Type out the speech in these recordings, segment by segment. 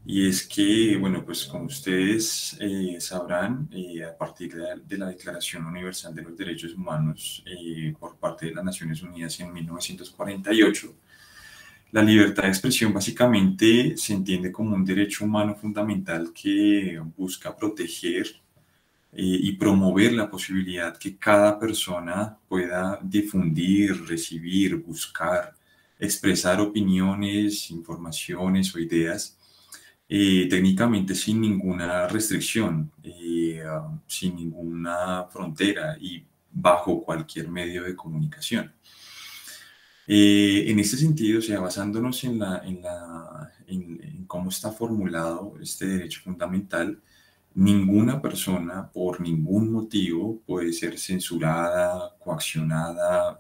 Y es que, bueno, pues como ustedes sabrán, a partir de la Declaración Universal de los Derechos Humanos por parte de las Naciones Unidas en 1948, la libertad de expresión básicamente se entiende como un derecho humano fundamental que busca proteger y promover la posibilidad que cada persona pueda difundir, recibir, buscar, expresar opiniones, informaciones o ideas técnicamente sin ninguna restricción, sin ninguna frontera y bajo cualquier medio de comunicación. En este sentido, o sea, basándonos en cómo está formulado este derecho fundamental, ninguna persona por ningún motivo puede ser censurada, coaccionada,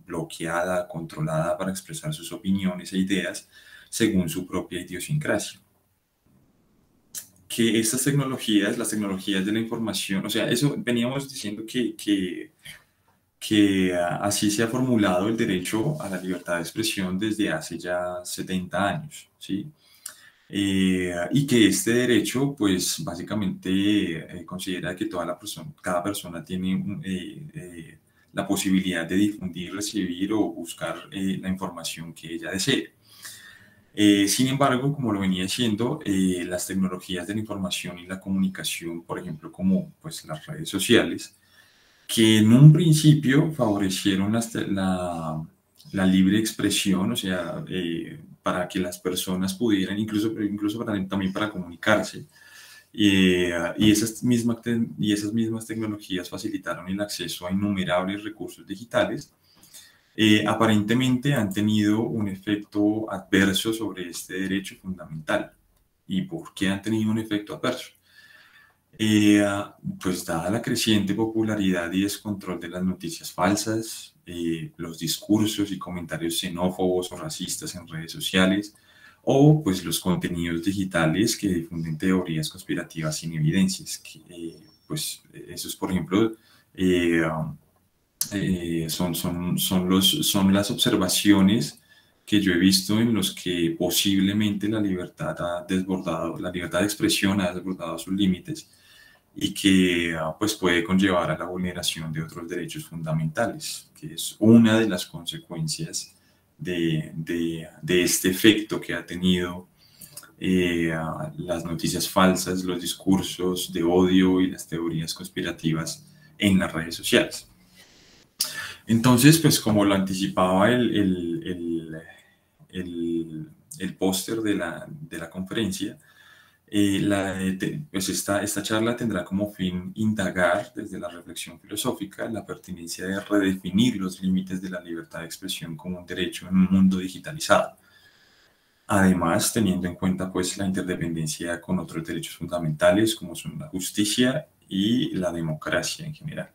bloqueada, controlada para expresar sus opiniones e ideas según su propia idiosincrasia. Que estas tecnologías, las tecnologías de la información, o sea, eso veníamos diciendo que así se ha formulado el derecho a la libertad de expresión desde hace ya 70 años, ¿sí? Y que este derecho, pues básicamente considera que cada persona tiene la posibilidad de difundir, recibir o buscar la información que ella desee. Sin embargo, como lo venía diciendo, las tecnologías de la información y la comunicación, por ejemplo, como pues, las redes sociales, que en un principio favorecieron la libre expresión, o sea, para que las personas pudieran, incluso también para comunicarse, y esas mismas tecnologías facilitaron el acceso a innumerables recursos digitales, aparentemente han tenido un efecto adverso sobre este derecho fundamental. ¿Y por qué han tenido un efecto adverso? Eh, pues dada la creciente popularidad y descontrol de las noticias falsas, los discursos y comentarios xenófobos o racistas en redes sociales, o pues los contenidos digitales que difunden teorías conspirativas sin evidencias, pues esos, por ejemplo, eh, son las observaciones que yo he visto en los que posiblemente la libertad de expresión ha desbordado sus límites y que pues puede conllevar a la vulneración de otros derechos fundamentales, que es una de las consecuencias de este efecto que ha tenido las noticias falsas, los discursos de odio y las teorías conspirativas en las redes sociales. Entonces, pues como lo anticipaba el póster de la conferencia, pues esta charla tendrá como fin indagar desde la reflexión filosófica la pertinencia de redefinir los límites de la libertad de expresión como un derecho en un mundo digitalizado. Además, teniendo en cuenta pues la interdependencia con otros derechos fundamentales como son la justicia y la democracia en general.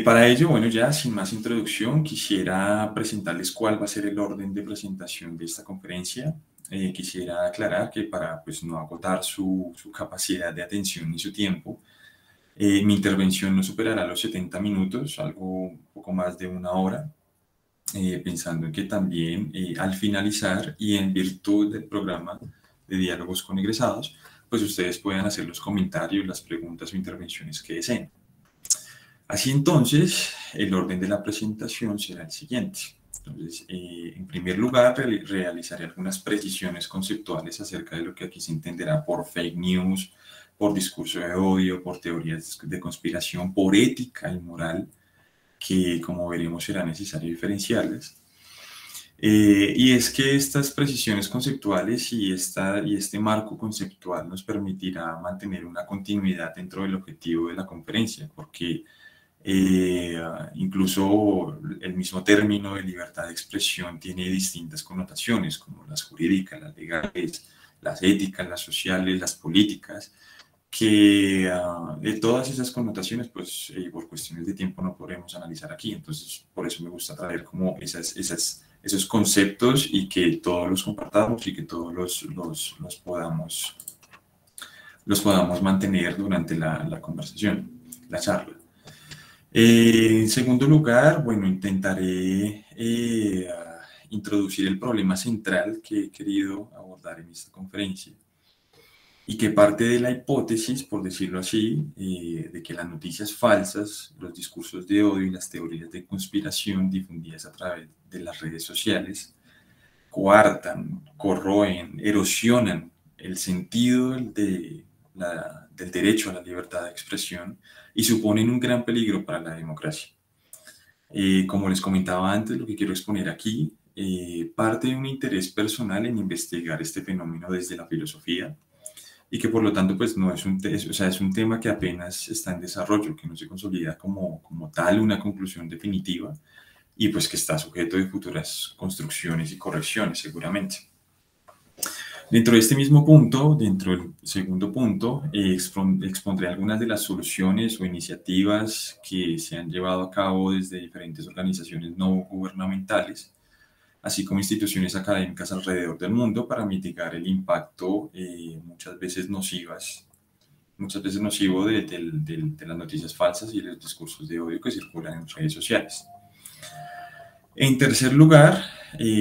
Para ello, bueno, ya sin más introducción, quisiera presentarles cuál va a ser el orden de presentación de esta conferencia. Quisiera aclarar que para pues, no agotar su capacidad de atención ni su tiempo, mi intervención no superará los 70 minutos, algo un poco más de una hora, pensando en que también al finalizar y en virtud del programa de diálogos con egresados, pues ustedes puedan hacer los comentarios, las preguntas o intervenciones que deseen. Así entonces, el orden de la presentación será el siguiente. Entonces, en primer lugar, realizaré algunas precisiones conceptuales acerca de lo que aquí se entenderá por fake news, por discurso de odio, por teorías de conspiración, por ética y moral, que como veremos será necesario diferenciarlas. Y es que estas precisiones conceptuales y este marco conceptual nos permitirá mantener una continuidad dentro del objetivo de la conferencia, porque incluso el mismo término de libertad de expresión tiene distintas connotaciones, como las jurídicas, las legales, las éticas, las sociales, las políticas, que de todas esas connotaciones, pues por cuestiones de tiempo no podremos analizar aquí. Entonces, por eso me gusta traer como esos conceptos y que todos los compartamos y que todos los podamos mantener durante la conversación, la charla. En segundo lugar, bueno, intentaré introducir el problema central que he querido abordar en esta conferencia y que parte de la hipótesis, por decirlo así, de que las noticias falsas, los discursos de odio y las teorías de conspiración difundidas a través de las redes sociales coartan, corroen, erosionan el sentido del derecho a la libertad de expresión y suponen un gran peligro para la democracia. Como les comentaba antes, lo que quiero exponer aquí parte de un interés personal en investigar este fenómeno desde la filosofía y que por lo tanto pues no es es un tema que apenas está en desarrollo, que no se consolida como tal una conclusión definitiva y pues que está sujeto de futuras construcciones y correcciones seguramente. Dentro de este mismo punto, dentro del segundo punto, expondré algunas de las soluciones o iniciativas que se han llevado a cabo desde diferentes organizaciones no gubernamentales, así como instituciones académicas alrededor del mundo para mitigar el impacto muchas veces nocivo de las noticias falsas y los discursos de odio que circulan en redes sociales. En tercer lugar,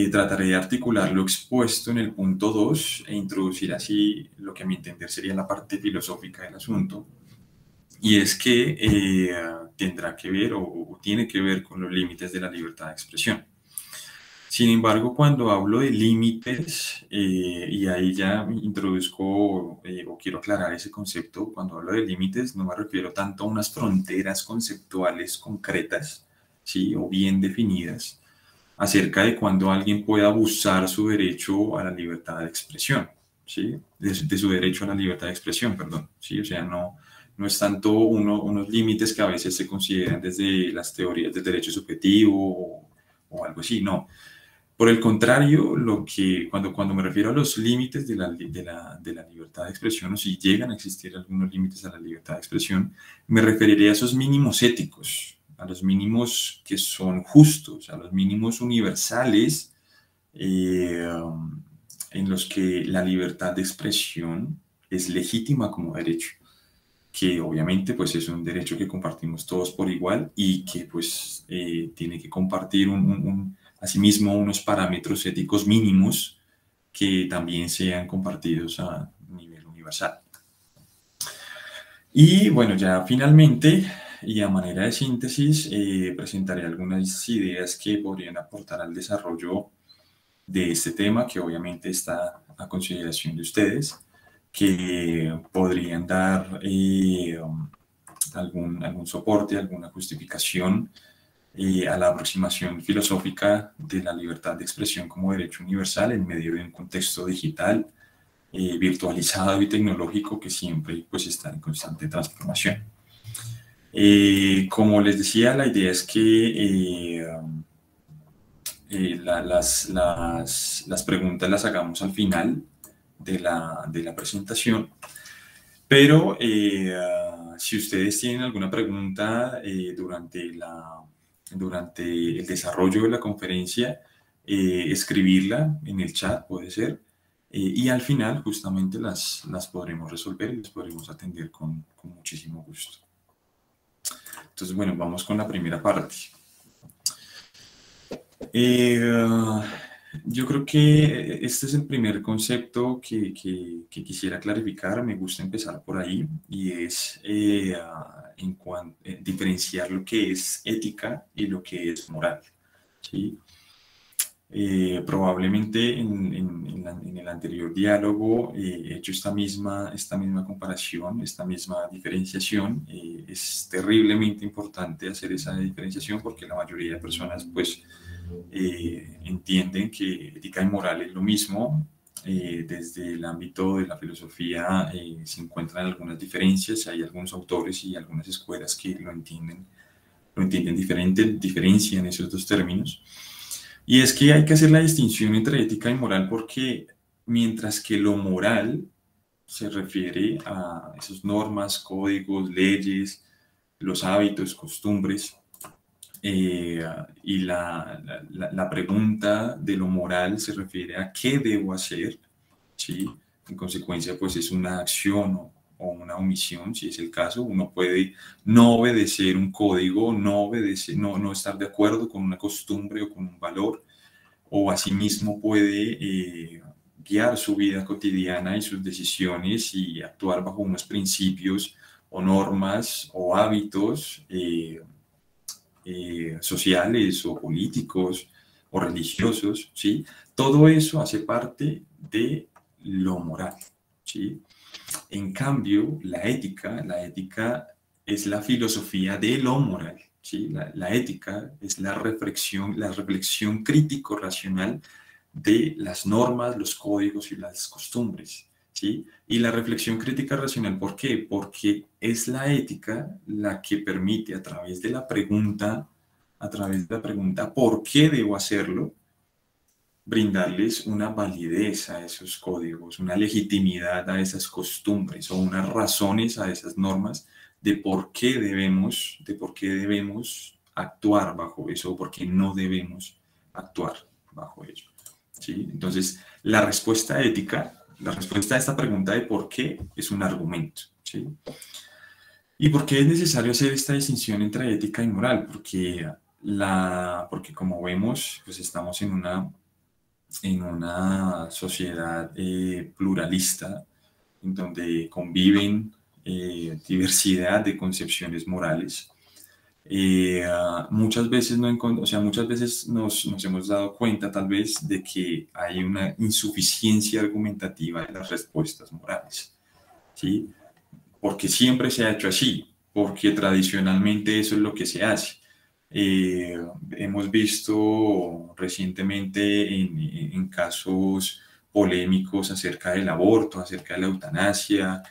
trataré de articular lo expuesto en el punto 2 e introducir así lo que a mi entender sería la parte filosófica del asunto, y es que tendrá que ver o tiene que ver con los límites de la libertad de expresión. Sin embargo, cuando hablo de límites, y ahí ya introduzco o quiero aclarar ese concepto, cuando hablo de límites no me refiero tanto a unas fronteras conceptuales concretas, ¿sí? O bien definidas, acerca de cuando alguien puede abusar su derecho a la libertad de expresión, ¿sí? De su derecho a la libertad de expresión, perdón, ¿sí? O sea, no es tanto unos límites que a veces se consideran desde las teorías del derecho subjetivo o algo así, no. Por el contrario, cuando me refiero a los límites de la libertad de expresión, o si llegan a existir algunos límites a la libertad de expresión, me referiré a esos mínimos éticos, a los mínimos que son justos, a los mínimos universales en los que la libertad de expresión es legítima como derecho, que obviamente pues es un derecho que compartimos todos por igual y que pues tiene que compartir asimismo unos parámetros éticos mínimos que también sean compartidos a nivel universal. Y bueno, ya finalmente, y a manera de síntesis, presentaré algunas ideas que podrían aportar al desarrollo de este tema, que obviamente está a consideración de ustedes, que podrían dar algún soporte, alguna justificación a la aproximación filosófica de la libertad de expresión como derecho universal en medio de un contexto digital, virtualizado y tecnológico que siempre pues, está en constante transformación. Como les decía, la idea es que las preguntas las hagamos al final de la presentación, pero si ustedes tienen alguna pregunta durante el desarrollo de la conferencia, escribirla en el chat puede ser, y al final justamente las podremos resolver y las podremos atender con muchísimo gusto. Entonces, bueno, vamos con la primera parte. Yo creo que este es el primer concepto que quisiera clarificar. Me gusta empezar por ahí y es diferenciar lo que es ética y lo que es moral, ¿sí? Probablemente en el anterior diálogo he hecho esta misma comparación, esta misma diferenciación. Es terriblemente importante hacer esa diferenciación porque la mayoría de personas pues entienden que ética y moral es lo mismo. Desde el ámbito de la filosofía se encuentran algunas diferencias, hay algunos autores y algunas escuelas que lo entienden diferente, diferencian esos dos términos. Y es que hay que hacer la distinción entre ética y moral porque mientras que lo moral se refiere a esas normas, códigos, leyes, los hábitos, costumbres, y la pregunta de lo moral se refiere a qué debo hacer, ¿sí? En consecuencia, pues es una acción o una omisión, si es el caso. Uno puede no obedecer un código, no estar de acuerdo con una costumbre o con un valor, o asimismo puede guiar su vida cotidiana y sus decisiones y actuar bajo unos principios o normas o hábitos sociales o políticos o religiosos, ¿sí? Todo eso hace parte de lo moral, ¿sí? En cambio, la ética es la filosofía de lo moral, ¿sí? La ética es la reflexión crítico-racional de las normas, los códigos y las costumbres, ¿sí? Y la reflexión crítica racional, ¿por qué? Porque es la ética la que permite a través de la pregunta ¿por qué debo hacerlo? Brindarles una validez a esos códigos, una legitimidad a esas costumbres o unas razones a esas normas de por qué debemos actuar bajo eso o por qué no debemos actuar bajo ello. ¿Sí? Entonces, la respuesta ética, la respuesta a esta pregunta de por qué es un argumento. ¿Sí? ¿Y por qué es necesario hacer esta distinción entre ética y moral? Porque como vemos, pues estamos en una sociedad pluralista, en donde conviven diversidad de concepciones morales. Muchas veces, muchas veces nos hemos dado cuenta tal vez de que hay una insuficiencia argumentativa en las respuestas morales, ¿sí? Porque siempre se ha hecho así, porque tradicionalmente eso es lo que se hace. Hemos visto recientemente en casos polémicos acerca del aborto, acerca de la eutanasia,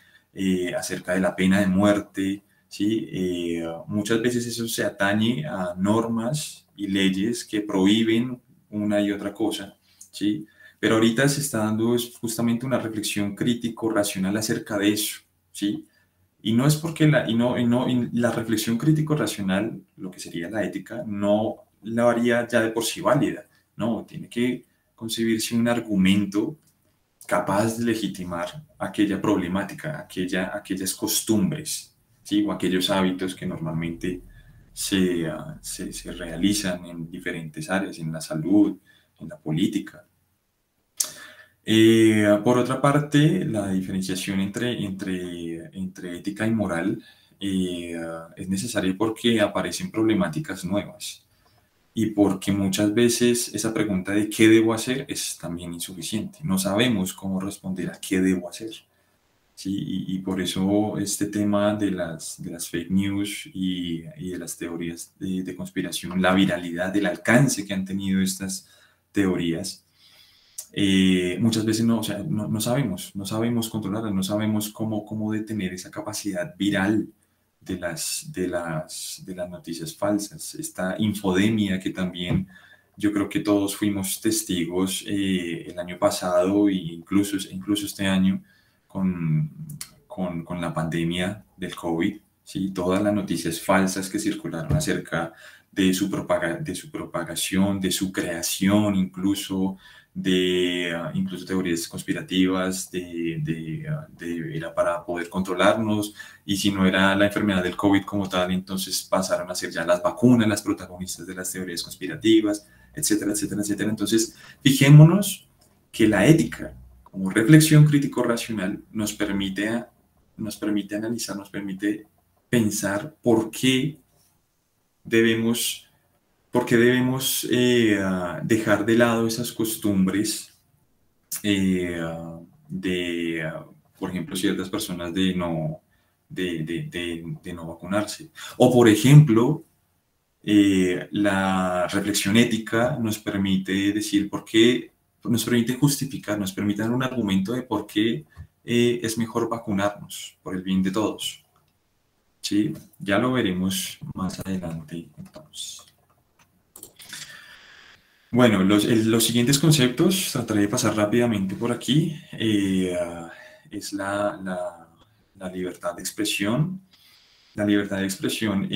acerca de la pena de muerte, ¿sí? Muchas veces eso se atañe a normas y leyes que prohíben una y otra cosa, ¿sí? Pero ahorita se está dando justamente una reflexión crítico-racional acerca de eso, ¿sí? Y no es porque y la reflexión crítico-racional, lo que sería la ética, no la haría ya de por sí válida. No, tiene que concebirse un argumento capaz de legitimar aquella problemática, aquellas costumbres, ¿sí? O aquellos hábitos que normalmente se realizan en diferentes áreas, en la salud, en la política. Por otra parte, la diferenciación entre ética y moral es necesaria porque aparecen problemáticas nuevas y porque muchas veces esa pregunta de qué debo hacer es también insuficiente. No sabemos cómo responder a qué debo hacer. ¿Sí? Y por eso este tema de las fake news y de las teorías de conspiración, la viralidad, el alcance que han tenido estas teorías, muchas veces no, o sea, no sabemos controlarla, no sabemos cómo detener esa capacidad viral de las noticias falsas, esta infodemia que también yo creo que todos fuimos testigos el año pasado e incluso este año con la pandemia del COVID, ¿sí? Todas las noticias falsas que circularon acerca de su propagación, de su creación, incluso incluso teorías conspirativas era para poder controlarnos, y si no era la enfermedad del COVID como tal, entonces pasaron a ser ya las vacunas las protagonistas de las teorías conspirativas, etcétera, etcétera, etcétera. Entonces, fijémonos que la ética como reflexión crítico-racional nos permite analizar, nos permite pensar debemos ¿por qué debemos dejar de lado esas costumbres por ejemplo, ciertas personas de no vacunarse? O, por ejemplo, la reflexión ética nos permite decir por qué, nos permite justificar, nos permite dar un argumento de por qué es mejor vacunarnos por el bien de todos. ¿Sí? Ya lo veremos más adelante, entonces. Bueno, los siguientes conceptos trataré de pasar rápidamente por aquí. Es la libertad de expresión. La libertad de expresión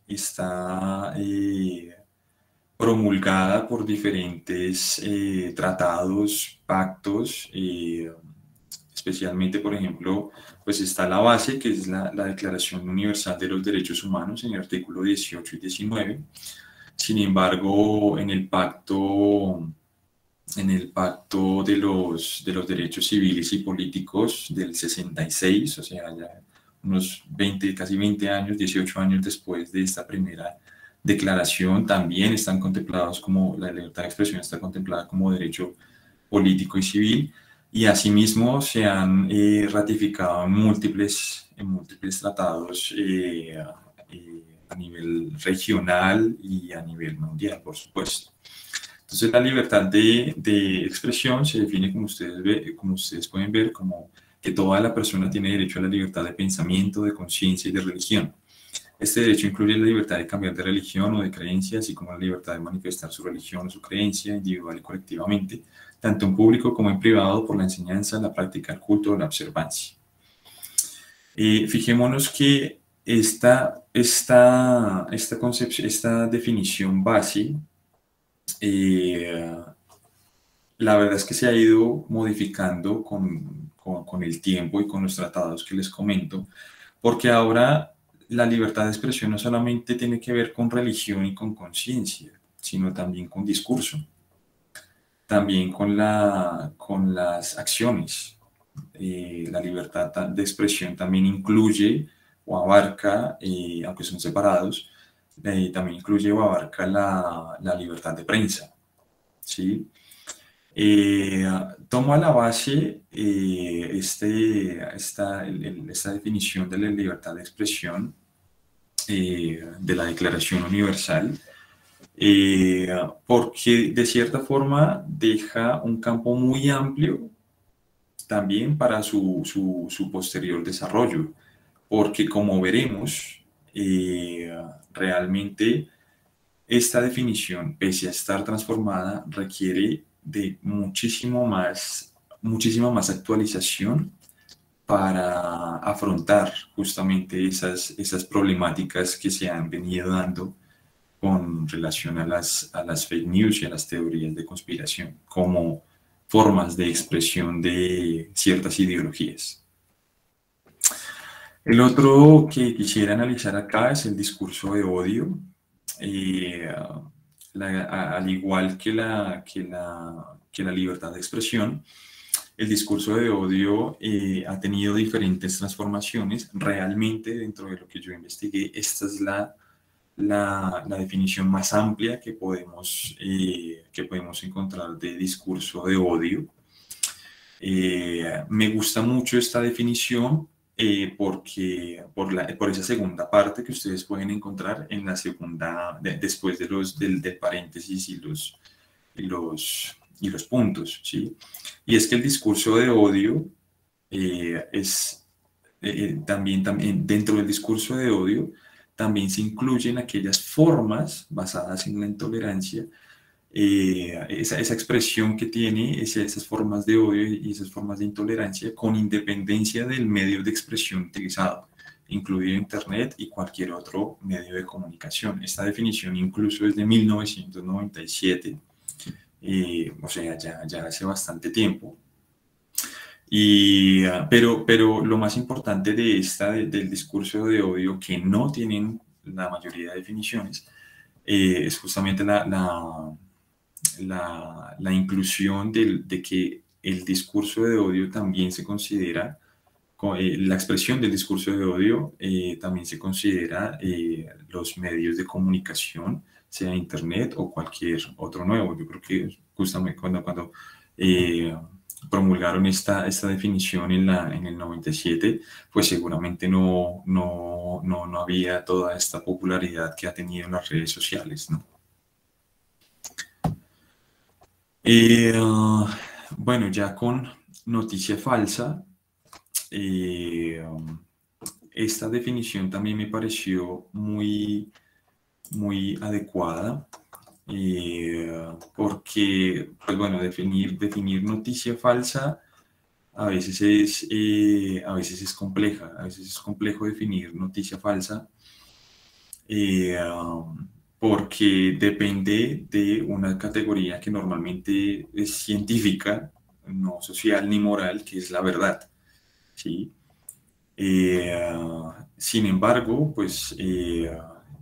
está promulgada por diferentes tratados, pactos, especialmente, por ejemplo, pues está la base, que es la Declaración Universal de los Derechos Humanos en el artículo 18 y 19. Sin embargo, en el pacto de los derechos civiles y políticos del 66, o sea, ya unos 20, casi 20 años, 18 años después de esta primera declaración, también están contemplados como, la libertad de expresión está contemplada como derecho político y civil, y asimismo se han ratificado en múltiples tratados a nivel regional y a nivel mundial, por supuesto. Entonces, la libertad de expresión se define, como ustedes pueden ver, como que toda la persona tiene derecho a la libertad de pensamiento, de conciencia y de religión. Este derecho incluye la libertad de cambiar de religión o de creencia, así como la libertad de manifestar su religión o su creencia individual y colectivamente, tanto en público como en privado, por la enseñanza, la práctica, el culto o la observancia. Fijémonos que esta definición base, la verdad es que se ha ido modificando con el tiempo y con los tratados que les comento, porque ahora la libertad de expresión no solamente tiene que ver con religión y con conciencia, sino también con discurso, también con las acciones. La libertad de expresión también incluye o abarca, aunque son separados, también incluye o abarca la libertad de prensa, ¿sí? Tomo a la base esta definición de la libertad de expresión de la Declaración Universal, porque de cierta forma deja un campo muy amplio también para su posterior desarrollo, porque como veremos, realmente esta definición, pese a estar transformada, requiere de muchísima más actualización para afrontar justamente esas problemáticas que se han venido dando con relación a las fake news y a las teorías de conspiración, como formas de expresión de ciertas ideologías. El otro que quisiera analizar acá es el discurso de odio. Al igual que la libertad de expresión, el discurso de odio ha tenido diferentes transformaciones. Realmente, dentro de lo que yo investigué, esta es la definición más amplia que podemos encontrar de discurso de odio. Me gusta mucho esta definición porque por esa segunda parte que ustedes pueden encontrar en la segunda, después del paréntesis y los puntos, ¿sí? Y es que el discurso de odio también dentro del discurso de odio también se incluyen aquellas formas basadas en la intolerancia, esa expresión que tiene esas formas de odio y esas formas de intolerancia con independencia del medio de expresión utilizado, incluido Internet y cualquier otro medio de comunicación. Esta definición incluso es de 1997, o sea, ya hace bastante tiempo. Pero lo más importante del discurso de odio, que no tienen la mayoría de definiciones, es justamente la inclusión de que el discurso de odio también se considera, la expresión del discurso de odio también se considera los medios de comunicación, sea Internet o cualquier otro nuevo. Yo creo que justamente cuando promulgaron esta definición en el 97, pues seguramente no había toda esta popularidad que ha tenido en las redes sociales, ¿no? Bueno, ya con noticia falsa, esta definición también me pareció muy adecuada, porque, pues bueno, definir noticia falsa a veces es compleja, a veces es complejo definir noticia falsa, porque depende de una categoría que normalmente es científica, no social ni moral, que es la verdad, ¿sí? Sin embargo, pues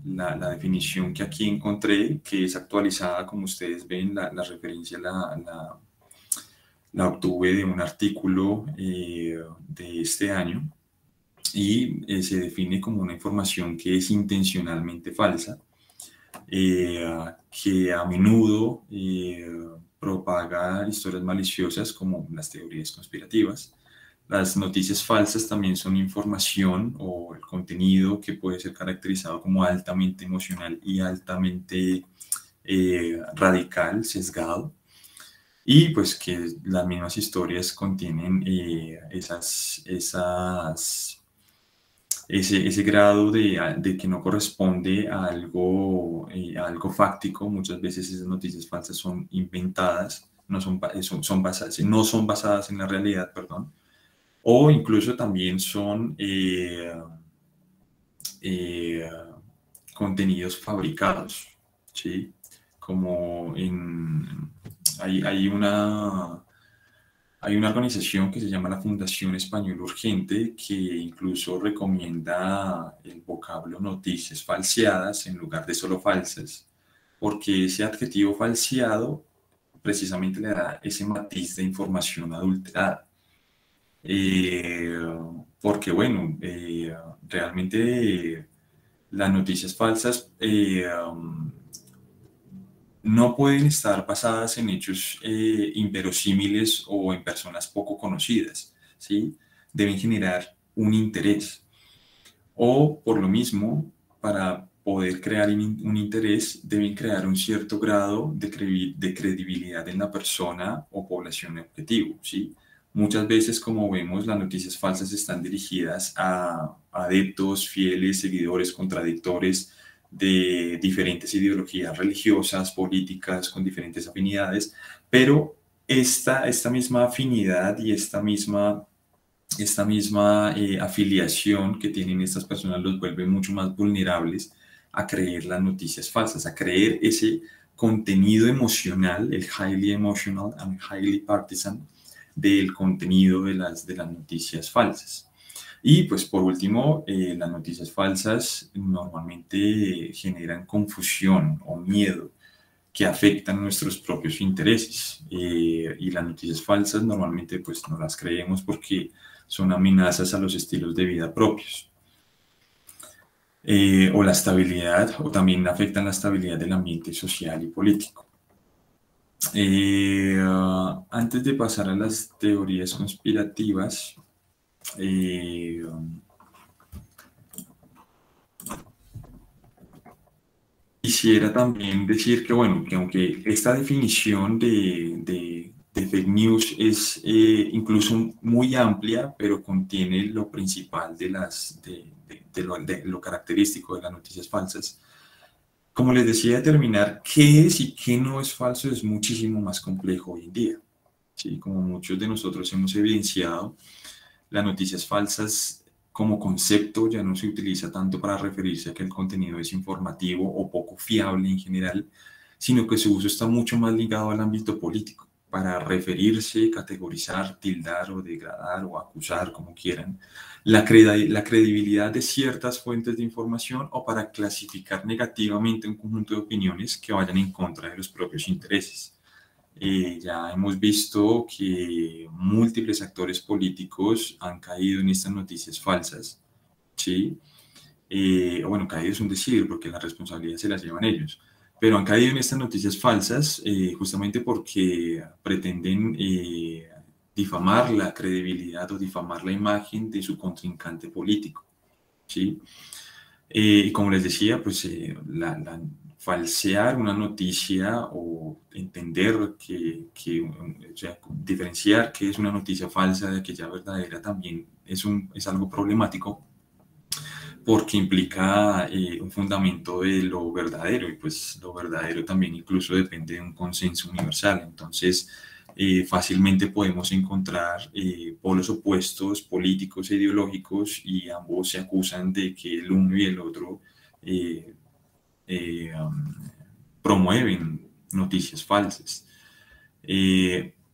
la definición que aquí encontré, que es actualizada, como ustedes ven, la referencia la obtuve de un artículo de este año y se define como una información que es intencionalmente falsa, que a menudo propaga historias maliciosas como las teorías conspirativas. Las noticias falsas también son información o el contenido que puede ser caracterizado como altamente emocional y altamente radical, sesgado, y pues que las mismas historias contienen ese grado de que no corresponde a algo fáctico. Muchas veces esas noticias falsas son inventadas, no son basadas en la realidad, perdón, o incluso también son eh, contenidos fabricados, ¿sí? Como hay hay una organización que se llama la Fundación Español Urgente, que incluso recomienda el vocablo noticias falseadas en lugar de solo falsas, porque ese adjetivo falseado precisamente le da ese matiz de información adulterada. Eh, Porque, bueno, realmente las noticias falsas no pueden estar basadas en hechos inverosímiles o en personas poco conocidas, ¿sí? Deben generar un interés. O, por lo mismo, para poder crear un interés, deben crear un cierto grado de credibilidad en la persona o población objetivo, ¿sí? Muchas veces, como vemos, las noticias falsas están dirigidas a adeptos, fieles, seguidores, contradictores de diferentes ideologías religiosas, políticas, con diferentes afinidades, pero esta misma afinidad y esta misma afiliación que tienen estas personas los vuelve mucho más vulnerables a creer las noticias falsas, a creer ese contenido emocional, el highly emotional and highly partisan del contenido de las noticias falsas. Y pues por último, las noticias falsas normalmente generan confusión o miedo que afectan nuestros propios intereses. Y las noticias falsas normalmente pues no las creemos porque son amenazas a los estilos de vida propios. O la estabilidad, o también afectan la estabilidad del ambiente social y político. Antes de pasar a las teorías conspirativas, quisiera también decir que, bueno, que aunque esta definición de fake news es incluso muy amplia, pero contiene lo principal de lo característico de las noticias falsas. Como les decía, determinar qué es y qué no es falso es muchísimo más complejo hoy en día. ¿Sí? Como muchos de nosotros hemos evidenciado, las noticias falsas como concepto ya no se utiliza tanto para referirse a que el contenido es informativo o poco fiable en general, sino que su uso está mucho más ligado al ámbito político, para referirse, categorizar, tildar o degradar o acusar, como quieran, la credibilidad de ciertas fuentes de información o para clasificar negativamente un conjunto de opiniones que vayan en contra de los propios intereses. Ya hemos visto que múltiples actores políticos han caído en estas noticias falsas, ¿sí? Bueno, caído es un decir, porque la responsabilidad se las llevan ellos, pero han caído en estas noticias falsas justamente porque pretenden difamar la credibilidad o difamar la imagen de su contrincante político, ¿sí? Y como les decía, pues falsear una noticia o entender o sea, diferenciar qué es una noticia falsa de aquella verdadera también es algo problemático porque implica un fundamento de lo verdadero y pues lo verdadero también incluso depende de un consenso universal. Entonces, fácilmente podemos encontrar polos opuestos políticos e ideológicos y ambos se acusan de que el uno y el otro eh, eh, um, promueven noticias falsas.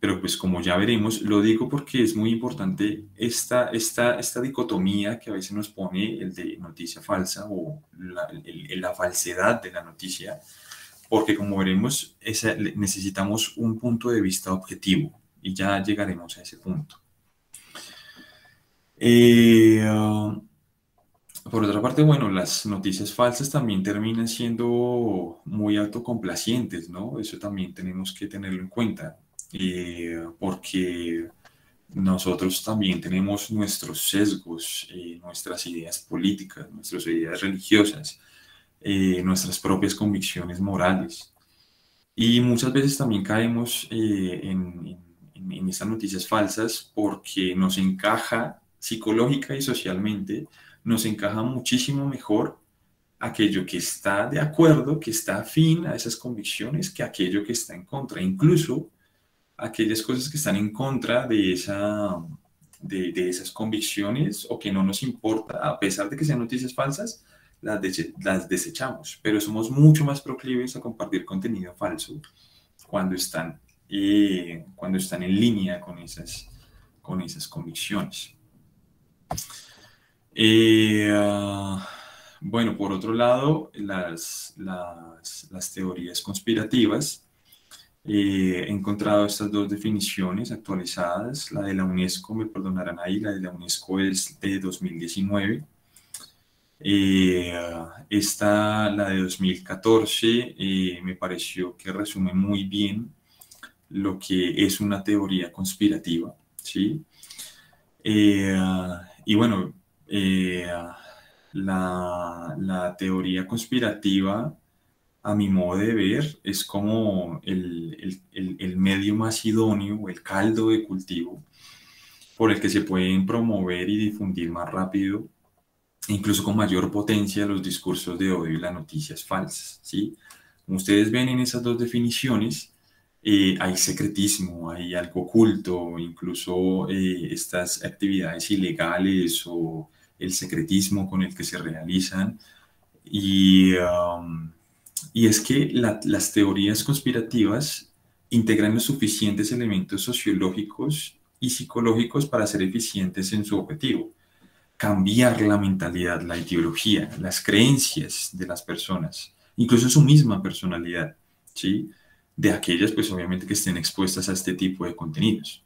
pero pues como ya veremos, lo digo porque es muy importante esta dicotomía que a veces nos pone el de noticia falsa o la falsedad de la noticia, porque como veremos, necesitamos un punto de vista objetivo y ya llegaremos a ese punto. Por otra parte, bueno, las noticias falsas también terminan siendo muy autocomplacientes, ¿no? Eso también tenemos que tenerlo en cuenta, porque nosotros también tenemos nuestros sesgos, nuestras ideas políticas, nuestras ideas religiosas, nuestras propias convicciones morales. Y muchas veces también caemos en estas noticias falsas porque nos encaja psicológica y socialmente, nos encaja muchísimo mejor aquello que está de acuerdo, que está afín a esas convicciones, que aquello que está en contra. Incluso aquellas cosas que están en contra de esas convicciones o que no nos importa, a pesar de que sean noticias falsas, las desechamos, pero somos mucho más proclives a compartir contenido falso cuando están en línea con esas convicciones. Bueno, por otro lado, las teorías conspirativas. He encontrado estas dos definiciones actualizadas. La de la UNESCO, me perdonarán ahí, la de la UNESCO es de 2019. La de 2014, me pareció que resume muy bien lo que es una teoría conspirativa, ¿sí? Y bueno, la teoría conspirativa, a mi modo de ver, es como el medio más idóneo, el caldo de cultivo por el que se pueden promover y difundir más rápido, incluso con mayor potencia, los discursos de odio y las noticias falsas, ¿sí? Como ustedes ven en esas dos definiciones, hay secretismo, hay algo oculto, incluso estas actividades ilegales o el secretismo con el que se realizan. Y es que las teorías conspirativas integran los suficientes elementos sociológicos y psicológicos para ser eficientes en su objetivo: cambiar la mentalidad, la ideología, las creencias de las personas, incluso su misma personalidad, ¿sí? De aquellas, pues obviamente, que estén expuestas a este tipo de contenidos.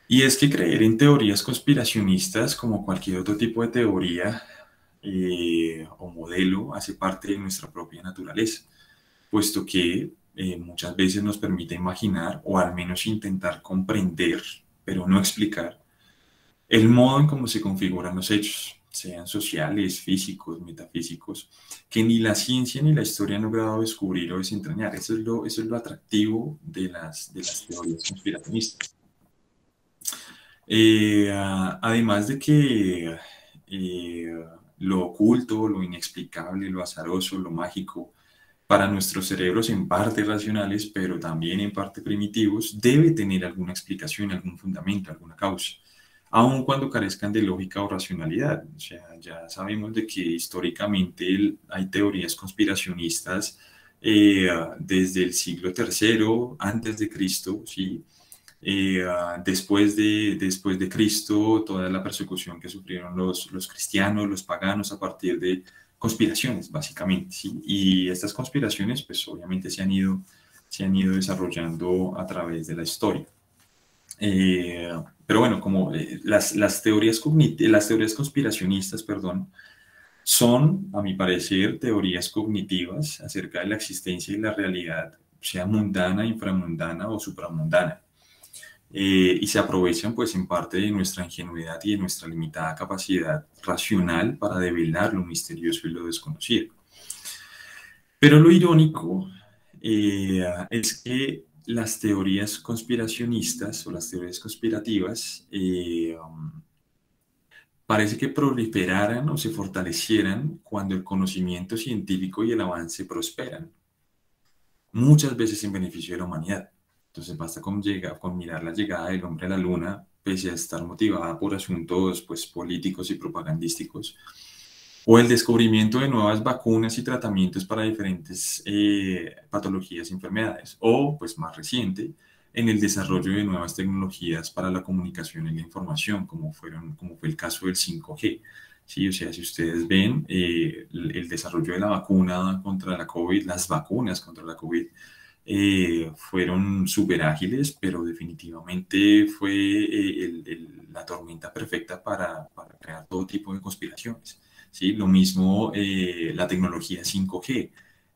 Y es que creer en teorías conspiracionistas, como cualquier otro tipo de teoría o modelo, hace parte de nuestra propia naturaleza, puesto que muchas veces nos permite imaginar o al menos intentar comprender, pero no explicar, el modo en cómo se configuran los hechos, sean sociales, físicos, metafísicos, que ni la ciencia ni la historia han logrado descubrir o desentrañar. Eso es lo atractivo de las teorías conspiracionistas. Además de que lo oculto, lo inexplicable, lo azaroso, lo mágico, para nuestros cerebros en parte racionales, pero también en parte primitivos, debe tener alguna explicación, algún fundamento, alguna causa, aun cuando carezcan de lógica o racionalidad. O sea, ya sabemos de que históricamente hay teorías conspiracionistas desde el siglo III antes de Cristo, ¿sí? Después de Cristo, toda la persecución que sufrieron los cristianos, los paganos, a partir de conspiraciones, básicamente, ¿sí? Y estas conspiraciones, pues obviamente se han ido desarrollando a través de la historia. Pero bueno, como las teorías conspiracionistas, perdón, son, a mi parecer, teorías cognitivas acerca de la existencia y la realidad, sea mundana, inframundana o supramundana. Y se aprovechan pues en parte de nuestra ingenuidad y de nuestra limitada capacidad racional para develar lo misterioso y lo desconocido. Pero lo irónico es que las teorías conspiracionistas o las teorías conspirativas parece que proliferaran o se fortalecieran cuando el conocimiento científico y el avance prosperan, muchas veces en beneficio de la humanidad. Entonces basta con mirar la llegada del hombre a la luna, pese a estar motivada por asuntos pues, políticos y propagandísticos, o el descubrimiento de nuevas vacunas y tratamientos para diferentes patologías y enfermedades, o, pues más reciente, en el desarrollo de nuevas tecnologías para la comunicación y la información, como fue el caso del 5G. Sí, o sea, si ustedes ven el desarrollo de la vacuna contra la COVID, las vacunas contra la COVID, fueron súper ágiles, pero definitivamente fue la tormenta perfecta para crear todo tipo de conspiraciones. ¿Sí? Lo mismo la tecnología 5G.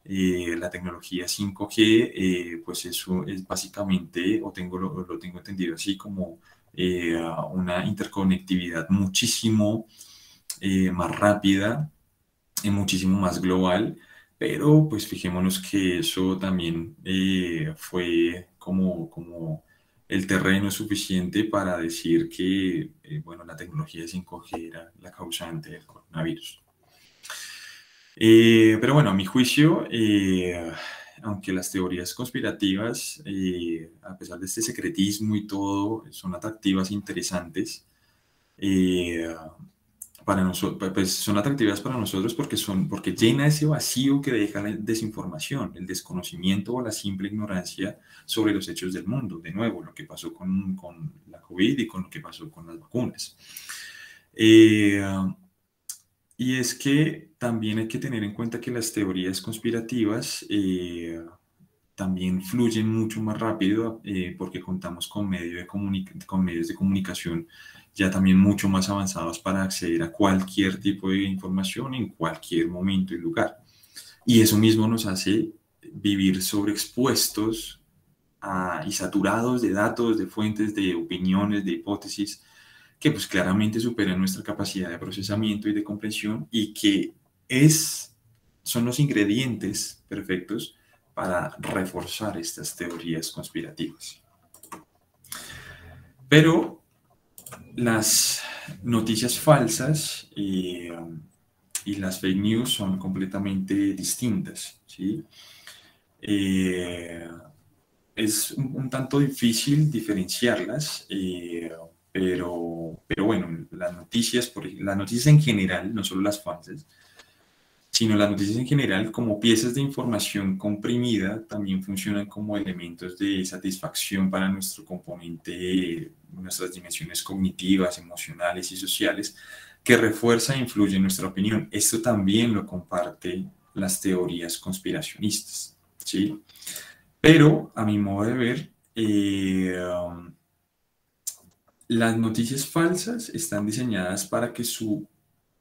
La tecnología 5G, pues eso es básicamente, lo tengo entendido así como una interconectividad muchísimo más rápida y muchísimo más global, pero pues fijémonos que eso también fue como el terreno suficiente para decir que, bueno, la tecnología 5G era la causante del coronavirus. Pero bueno, a mi juicio, aunque las teorías conspirativas, a pesar de este secretismo y todo, son atractivas e interesantes, eh, para nosotros, pues son atractivas para nosotros porque llena ese vacío que deja la desinformación, el desconocimiento o la simple ignorancia sobre los hechos del mundo. De nuevo, lo que pasó con la COVID y con lo que pasó con las vacunas. Eh, y es que también hay que tener en cuenta que las teorías conspirativas también fluyen mucho más rápido porque contamos con medios de comunicación ya también mucho más avanzados para acceder a cualquier tipo de información en cualquier momento y lugar. Y eso mismo nos hace vivir sobreexpuestos y saturados de datos, de fuentes, de opiniones, de hipótesis que pues claramente superan nuestra capacidad de procesamiento y de comprensión y que son los ingredientes perfectos para reforzar estas teorías conspirativas. Pero las noticias falsas y las fake news son completamente distintas, ¿sí? Es un tanto difícil diferenciarlas, pero bueno, las noticias en general, no solo las falsas, sino las noticias en general, como piezas de información comprimida, también funcionan como elementos de satisfacción para nuestro componente, nuestras dimensiones cognitivas, emocionales y sociales, que refuerza e influye en nuestra opinión. Esto también lo comparte las teorías conspiracionistas, ¿sí? Pero, a mi modo de ver, las noticias falsas están diseñadas para que su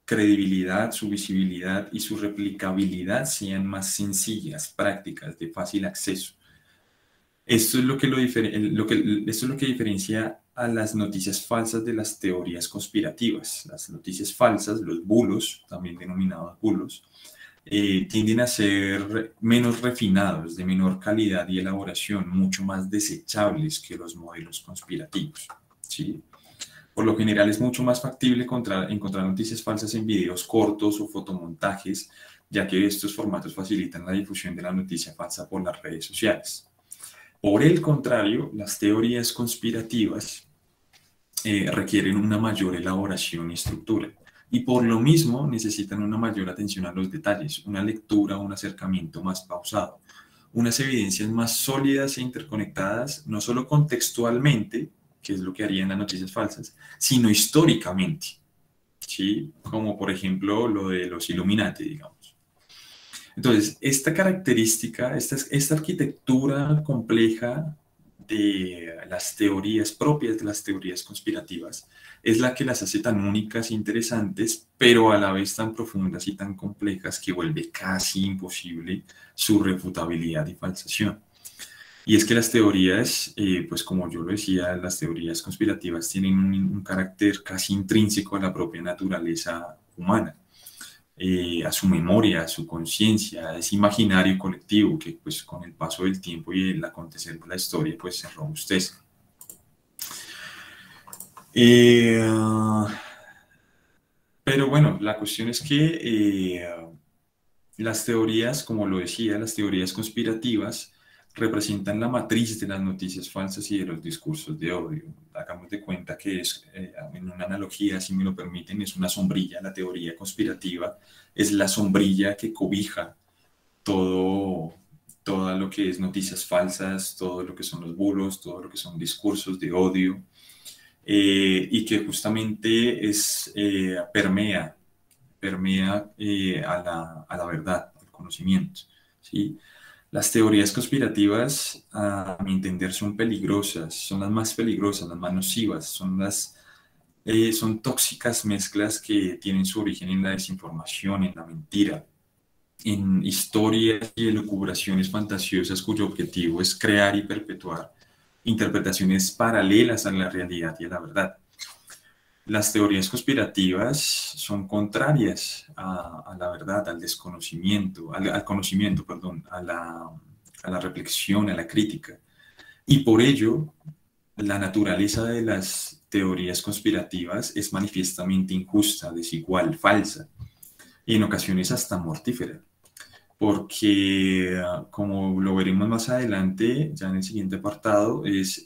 credibilidad, su visibilidad y su replicabilidad sean más sencillas, prácticas, de fácil acceso. Esto es esto es lo que diferencia a las noticias falsas de las teorías conspirativas. Las noticias falsas, los bulos, también denominados bulos, tienden a ser menos refinados, de menor calidad y elaboración, mucho más desechables que los modelos conspirativos, ¿sí? Por lo general es mucho más factible encontrar noticias falsas en videos cortos o fotomontajes, ya que estos formatos facilitan la difusión de la noticia falsa por las redes sociales. Por el contrario, las teorías conspirativas requieren una mayor elaboración y estructura, y por lo mismo necesitan una mayor atención a los detalles, una lectura, un acercamiento más pausado, unas evidencias más sólidas e interconectadas, no solo contextualmente, que es lo que harían las noticias falsas, sino históricamente, ¿sí? Como por ejemplo lo de los Illuminati, digamos. Entonces, esta característica, esta arquitectura compleja de las teorías propias de las teorías conspirativas es la que las hace tan únicas e interesantes, pero a la vez tan profundas y tan complejas que vuelve casi imposible su refutabilidad y falsación. Y es que las teorías, pues como yo lo decía, las teorías conspirativas tienen un carácter casi intrínseco a la propia naturaleza humana, a su memoria, a su conciencia, a ese imaginario colectivo que pues con el paso del tiempo y el acontecer de la historia pues se robustece. Pero bueno, la cuestión es que las teorías, como lo decía, las teorías conspirativas representan la matriz de las noticias falsas y de los discursos de odio. Hagamos de cuenta que es, en una analogía, si me lo permiten, es una sombrilla. La teoría conspirativa es la sombrilla que cobija todo, todo lo que es noticias falsas, todo lo que son los bulos, todo lo que son discursos de odio, y que justamente permea a la verdad, al conocimiento, ¿sí? Las teorías conspirativas, a mi entender, son peligrosas, son las más peligrosas, las más nocivas, son tóxicas mezclas que tienen su origen en la desinformación, en la mentira, en historias y elucubraciones fantasiosas cuyo objetivo es crear y perpetuar interpretaciones paralelas a la realidad y a la verdad. Las teorías conspirativas son contrarias a la verdad, al desconocimiento, al conocimiento, perdón, a la reflexión, a la crítica. Y por ello, la naturaleza de las teorías conspirativas es manifiestamente injusta, desigual, falsa y en ocasiones hasta mortífera. Porque, como lo veremos más adelante, ya en el siguiente apartado, es o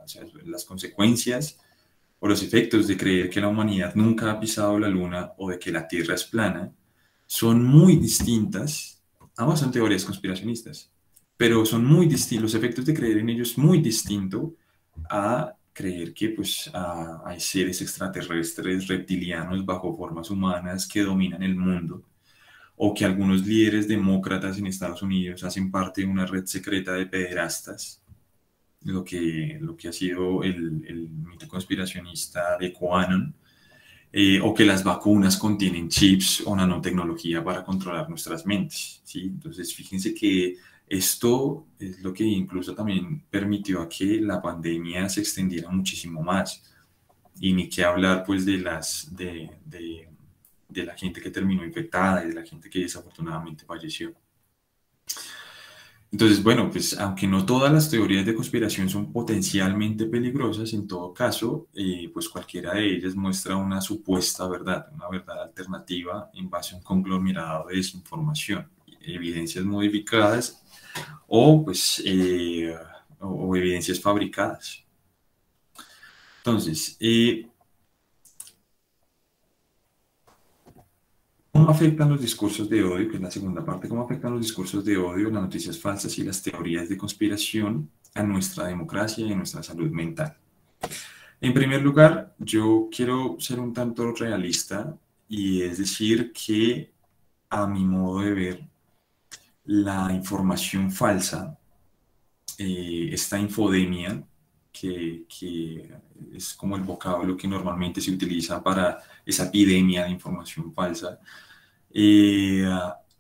sea, las consecuencias o los efectos de creer que la humanidad nunca ha pisado la luna o de que la Tierra es plana son muy distintas. Ambas son teorías conspiracionistas, pero son muy distintos. Los efectos de creer en ellos es muy distinto a creer que pues, hay seres extraterrestres, reptilianos, bajo formas humanas que dominan el mundo, o que algunos líderes demócratas en Estados Unidos hacen parte de una red secreta de pederastas, lo que ha sido el mito conspiracionista de QAnon, o que las vacunas contienen chips o nanotecnología para controlar nuestras mentes, ¿sí? Entonces, fíjense que esto es lo que incluso también permitió a que la pandemia se extendiera muchísimo más. Y ni qué hablar, pues, de la gente que terminó infectada y de la gente que desafortunadamente falleció. Entonces, bueno, pues aunque no todas las teorías de conspiración son potencialmente peligrosas, en todo caso, pues cualquiera de ellas muestra una supuesta verdad, una verdad alternativa en base a un conglomerado de desinformación, evidencias modificadas o, pues, o evidencias fabricadas. Entonces, ¿cómo afectan los discursos de odio? Que es la segunda parte. ¿Cómo afectan los discursos de odio, las noticias falsas y las teorías de conspiración a nuestra democracia y a nuestra salud mental? En primer lugar, yo quiero ser un tanto realista y es decir que, a mi modo de ver, la información falsa, esta infodemia, que es como el vocablo que normalmente se utiliza para esa epidemia de información falsa, eh,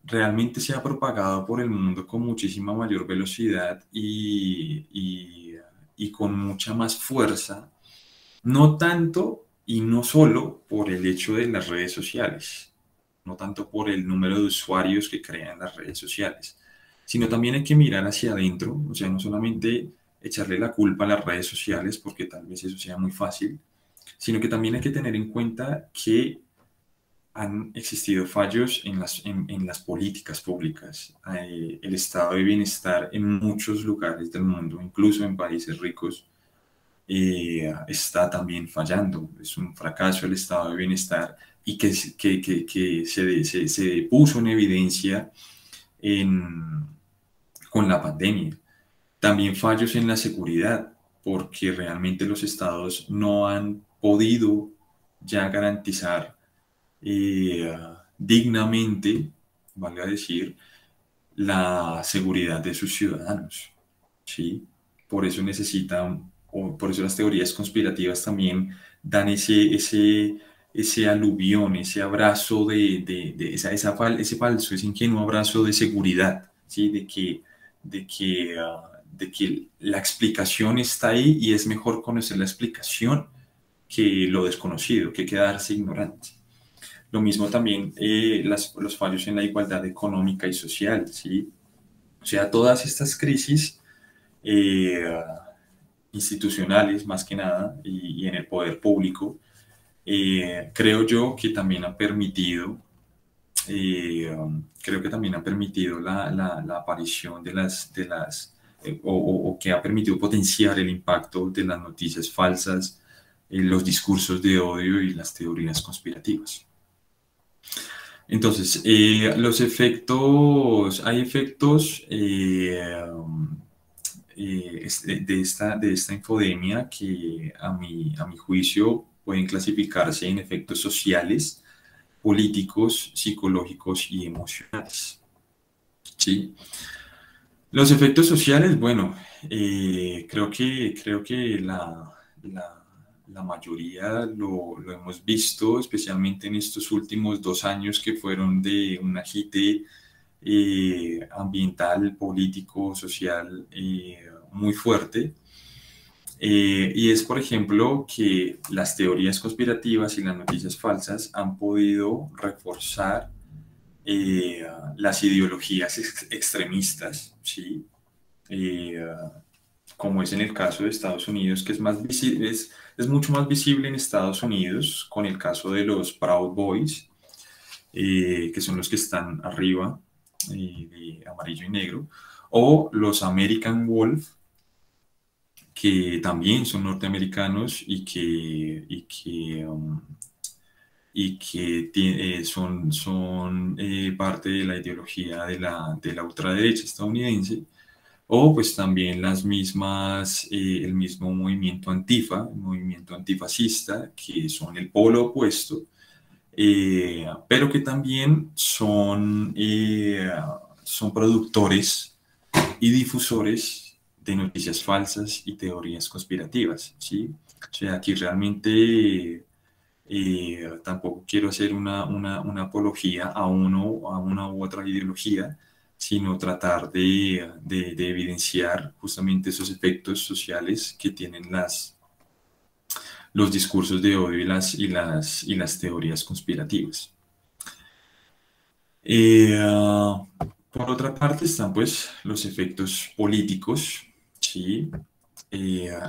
realmente se ha propagado por el mundo con muchísima mayor velocidad y con mucha más fuerza, no tanto y no solo por el hecho de las redes sociales, no tanto por el número de usuarios que crean las redes sociales, sino también hay que mirar hacia adentro, o sea, no solamente echarle la culpa a las redes sociales, porque tal vez eso sea muy fácil, sino que también hay que tener en cuenta que han existido fallos en las políticas públicas. El estado de bienestar en muchos lugares del mundo, incluso en países ricos, está también fallando. Es un fracaso el estado de bienestar y que se puso en evidencia en, con la pandemia. También fallos en la seguridad, porque realmente los estados no han podido ya garantizar dignamente, valga decir, la seguridad de sus ciudadanos, ¿sí? Por eso necesitan, o por eso las teorías conspirativas también dan ese aluvión, ese abrazo ese falso, ese ingenuo abrazo de seguridad, ¿sí? De que la explicación está ahí y es mejor conocer la explicación que lo desconocido, que quedarse ignorante. Lo mismo también los fallos en la igualdad económica y social, ¿sí? O sea, todas estas crisis eh, institucionales, más que nada, y en el poder público, creo yo que también han permitido, creo que también han permitido la aparición o que ha permitido potenciar el impacto de las noticias falsas, los discursos de odio y las teorías conspirativas. Entonces, los efectos, hay efectos de esta infodemia que a mi juicio pueden clasificarse en efectos sociales, políticos, psicológicos y emocionales. ¿Sí? Los efectos sociales, bueno, creo que la mayoría lo hemos visto, especialmente en estos últimos 2 años que fueron de un agite ambiental, político, social muy fuerte. Y es, por ejemplo, que las teorías conspirativas y las noticias falsas han podido reforzar eh, las ideologías extremistas, ¿sí? Eh, como es en el caso de Estados Unidos, que es más visible, es mucho más visible en Estados Unidos con el caso de los Proud Boys, que son los que están arriba, de amarillo y negro, o los American Wolf, que también son norteamericanos y que son parte de la ideología de la ultraderecha estadounidense, o pues también las mismas, el mismo movimiento Antifa, el movimiento antifascista, que son el polo opuesto, pero que también son productores y difusores de noticias falsas y teorías conspirativas, ¿sí? O sea, aquí realmente tampoco quiero hacer una apología a una u otra ideología, sino tratar de evidenciar justamente esos efectos sociales que tienen los discursos de odio y las teorías conspirativas. Por otra parte están pues los efectos políticos, ¿sí?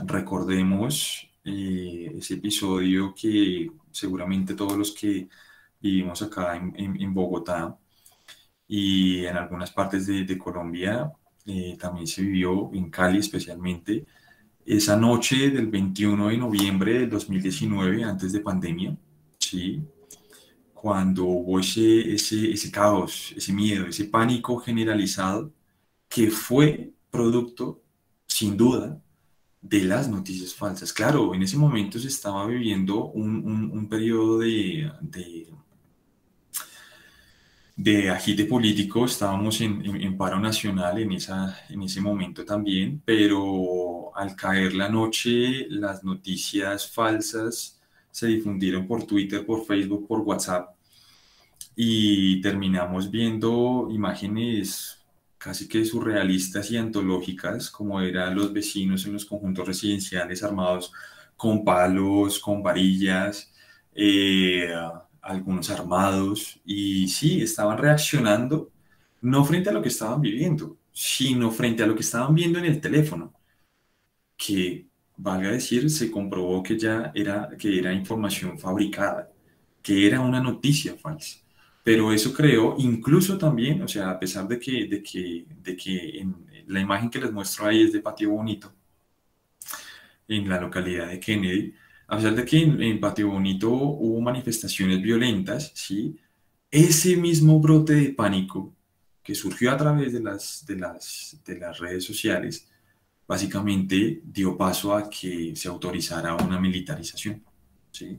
Recordemos ese episodio que seguramente todos los que vivimos acá en Bogotá y en algunas partes de Colombia, también se vivió en Cali especialmente, esa noche del 21 de noviembre del 2019, antes de pandemia, ¿sí? Cuando hubo ese caos, ese miedo, ese pánico generalizado que fue producto, sin duda, de las noticias falsas. Claro, en ese momento se estaba viviendo un periodo de agite político, estábamos en paro nacional en ese momento también, pero al caer la noche, las noticias falsas se difundieron por Twitter, por Facebook, por WhatsApp y terminamos viendo imágenes casi que surrealistas y antológicas, como eran los vecinos en los conjuntos residenciales armados con palos, con varillas, algunos armados, y sí, estaban reaccionando no frente a lo que estaban viviendo, sino frente a lo que estaban viendo en el teléfono, que, valga decir, se comprobó que era información fabricada, que era una noticia falsa. Pero eso creó incluso también, o sea, a pesar de que la imagen que les muestro ahí es de Patio Bonito, en la localidad de Kennedy, a pesar de que en Patio Bonito hubo manifestaciones violentas, ¿sí? Ese mismo brote de pánico que surgió a través de las redes sociales, básicamente dio paso a que se autorizara una militarización, ¿sí?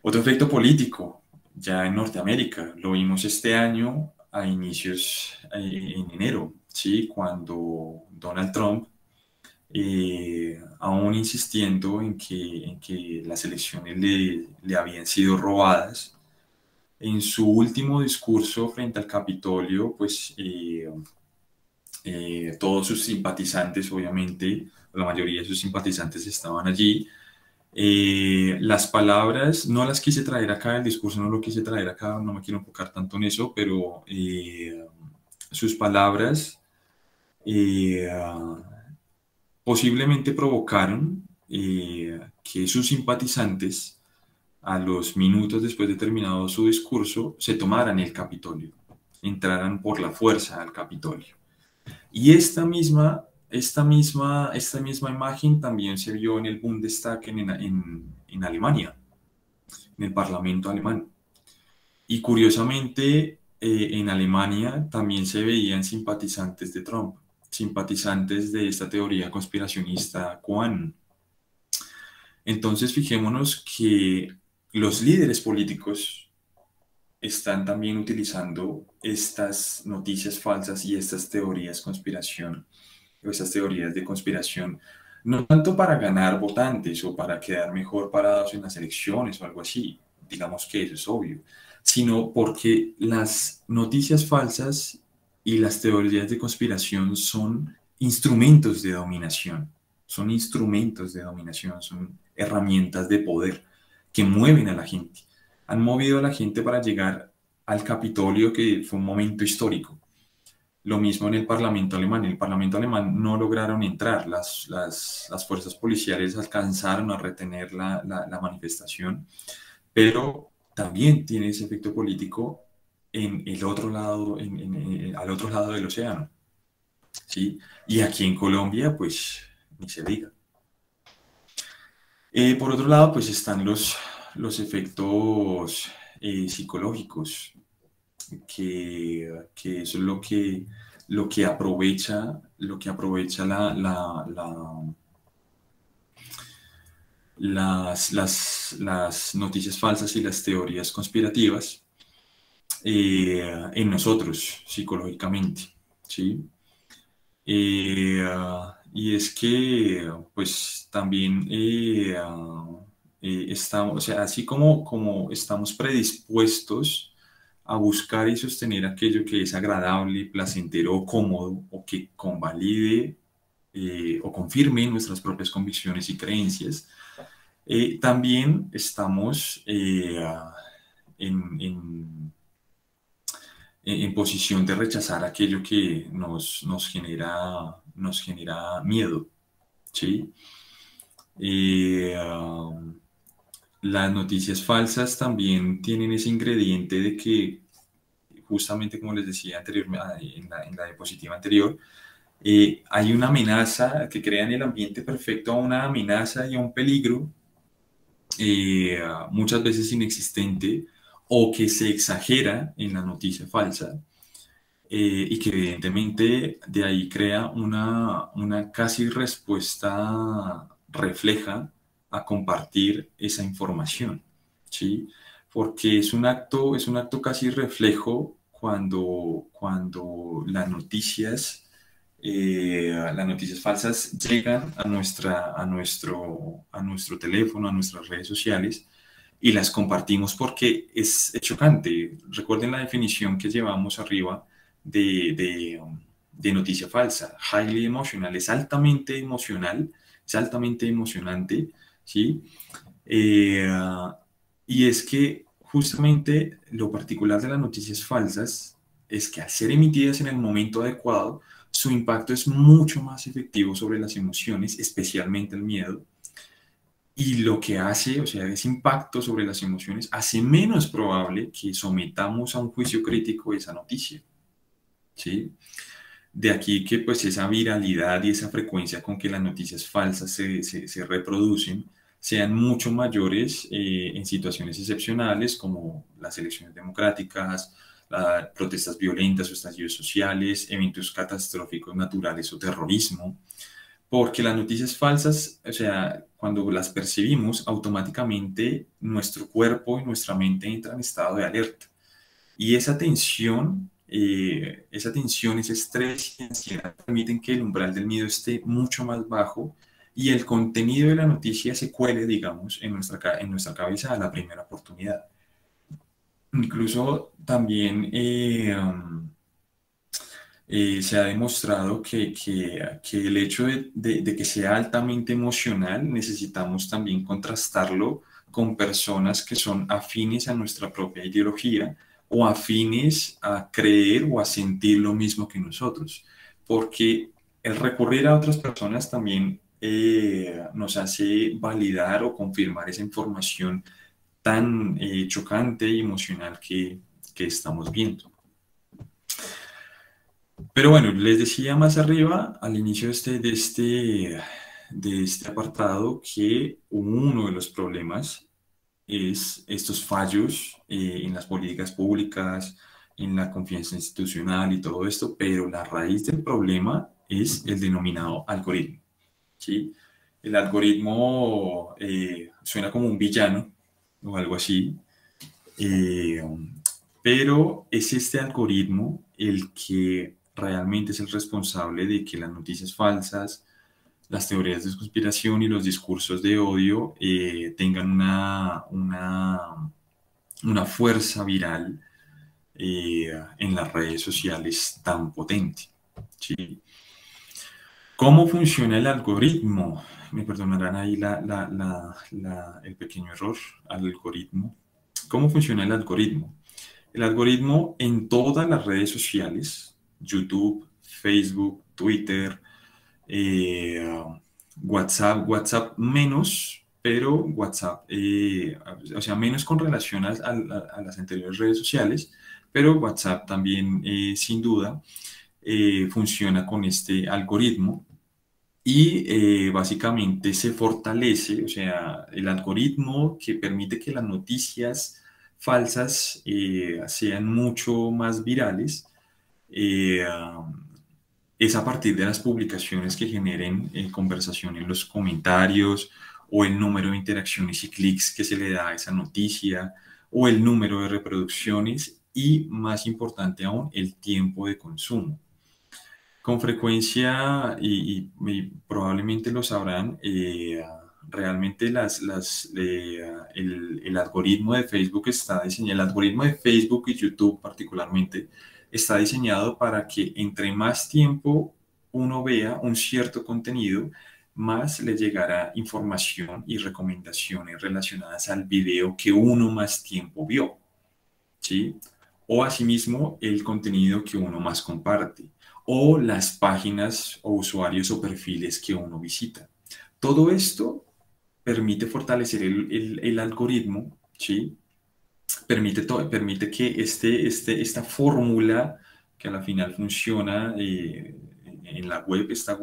Otro efecto político, ya en Norteamérica, lo vimos este año a inicios, en enero, ¿sí? Cuando Donald Trump, aún insistiendo en que las elecciones le habían sido robadas, en su último discurso frente al Capitolio, pues todos sus simpatizantes, obviamente, la mayoría de sus simpatizantes estaban allí. Las palabras no las quise traer acá, el discurso no lo quise traer acá, no me quiero enfocar tanto en eso, pero sus palabras eh, posiblemente provocaron que sus simpatizantes, a los minutos después de terminado su discurso, se tomaran el Capitolio, entraran por la fuerza al Capitolio. Y esta misma imagen también se vio en el Bundestag en Alemania, en el Parlamento alemán. Y curiosamente, en Alemania también se veían simpatizantes de Trump, simpatizantes de esta teoría conspiracionista QAnon. Entonces, fijémonos que los líderes políticos están también utilizando estas noticias falsas y estas teorías conspiración, o estas teorías de conspiración, no tanto para ganar votantes o para quedar mejor parados en las elecciones o algo así, digamos que eso es obvio, sino porque las noticias falsas y las teorías de conspiración son instrumentos de dominación, son herramientas de poder que mueven a la gente. Han movido a la gente para llegar al Capitolio, que fue un momento histórico. Lo mismo en el Parlamento alemán. En el Parlamento alemán no lograron entrar. Las fuerzas policiales alcanzaron a retener la manifestación, pero también tiene ese efecto político en el otro lado, al otro lado del océano. ¿Sí? Y aquí en Colombia, pues, ni se diga. Por otro lado, pues están los efectos psicológicos, que eso es lo que aprovecha las noticias falsas y las teorías conspirativas en nosotros psicológicamente, ¿sí? Y es que, pues, también estamos, o sea, así como estamos predispuestos a buscar y sostener aquello que es agradable, placentero o cómodo, o que convalide o confirme nuestras propias convicciones y creencias, también estamos en, en posición de rechazar aquello que nos genera miedo, ¿sí? Las noticias falsas también tienen ese ingrediente de que, justamente como les decía anteriormente, en la diapositiva anterior, hay una amenaza que crea en el ambiente perfecto a una amenaza y a un peligro, muchas veces inexistente, o que se exagera en la noticia falsa, y que evidentemente de ahí crea una casi respuesta refleja a compartir esa información, ¿sí? Porque es un acto casi reflejo cuando las noticias falsas llegan a nuestro teléfono, a nuestras redes sociales, y las compartimos porque es chocante. Recuerden la definición que llevamos arriba de noticia falsa. Highly emotional, es altamente emocionante, ¿sí? Eh, y es que justamente lo particular de las noticias falsas es que al ser emitidas en el momento adecuado, su impacto es mucho más efectivo sobre las emociones, especialmente el miedo, y lo que hace, o sea, ese impacto sobre las emociones hace menos probable que sometamos a un juicio crítico esa noticia, ¿sí? De aquí que pues esa viralidad y esa frecuencia con que las noticias falsas se reproducen sean mucho mayores en situaciones excepcionales como las elecciones democráticas, las protestas violentas o estallidos sociales, eventos catastróficos naturales o terrorismo, porque las noticias falsas, o sea, cuando las percibimos, automáticamente nuestro cuerpo y nuestra mente entran en estado de alerta. Y esa tensión, ese estrés y ansiedad permiten que el umbral del miedo esté mucho más bajo y el contenido de la noticia se cuele, digamos, en nuestra cabeza a la primera oportunidad. Incluso también se ha demostrado que el hecho de que sea altamente emocional, necesitamos también contrastarlo con personas que son afines a nuestra propia ideología o afines a creer o a sentir lo mismo que nosotros, porque el recurrir a otras personas también nos hace validar o confirmar esa información tan chocante y emocional que estamos viendo. Pero bueno, les decía más arriba, al inicio de este apartado, que uno de los problemas es estos fallos en las políticas públicas, en la confianza institucional y todo esto, pero la raíz del problema es el denominado algoritmo, ¿sí? El algoritmo suena como un villano o algo así, eh, pero es este algoritmo el que realmente es el responsable de que las noticias falsas, las teorías de conspiración y los discursos de odio tengan una fuerza viral en las redes sociales tan potente, ¿sí? ¿Cómo funciona el algoritmo? Me perdonarán ahí el pequeño error al algoritmo. ¿Cómo funciona el algoritmo? El algoritmo en todas las redes sociales, YouTube, Facebook, Twitter, eh, WhatsApp menos, pero WhatsApp, o sea, menos con relación a las anteriores redes sociales, pero WhatsApp también, sin duda, funciona con este algoritmo y básicamente se fortalece, o sea, el algoritmo que permite que las noticias falsas sean mucho más virales. eh, es a partir de las publicaciones que generen conversación en los comentarios o el número de interacciones y clics que se le da a esa noticia o el número de reproducciones y, más importante aún, el tiempo de consumo. Con frecuencia, y probablemente lo sabrán, realmente el algoritmo de Facebook está diseñado, el algoritmo de Facebook y YouTube particularmente, está diseñado para que entre más tiempo uno vea un cierto contenido, más le llegará información y recomendaciones relacionadas al video que uno más tiempo vio, ¿sí? O asimismo el contenido que uno más comparte, o las páginas o usuarios o perfiles que uno visita. Todo esto permite fortalecer el algoritmo, ¿sí? Permite que esta fórmula que a la final funciona en la web, esta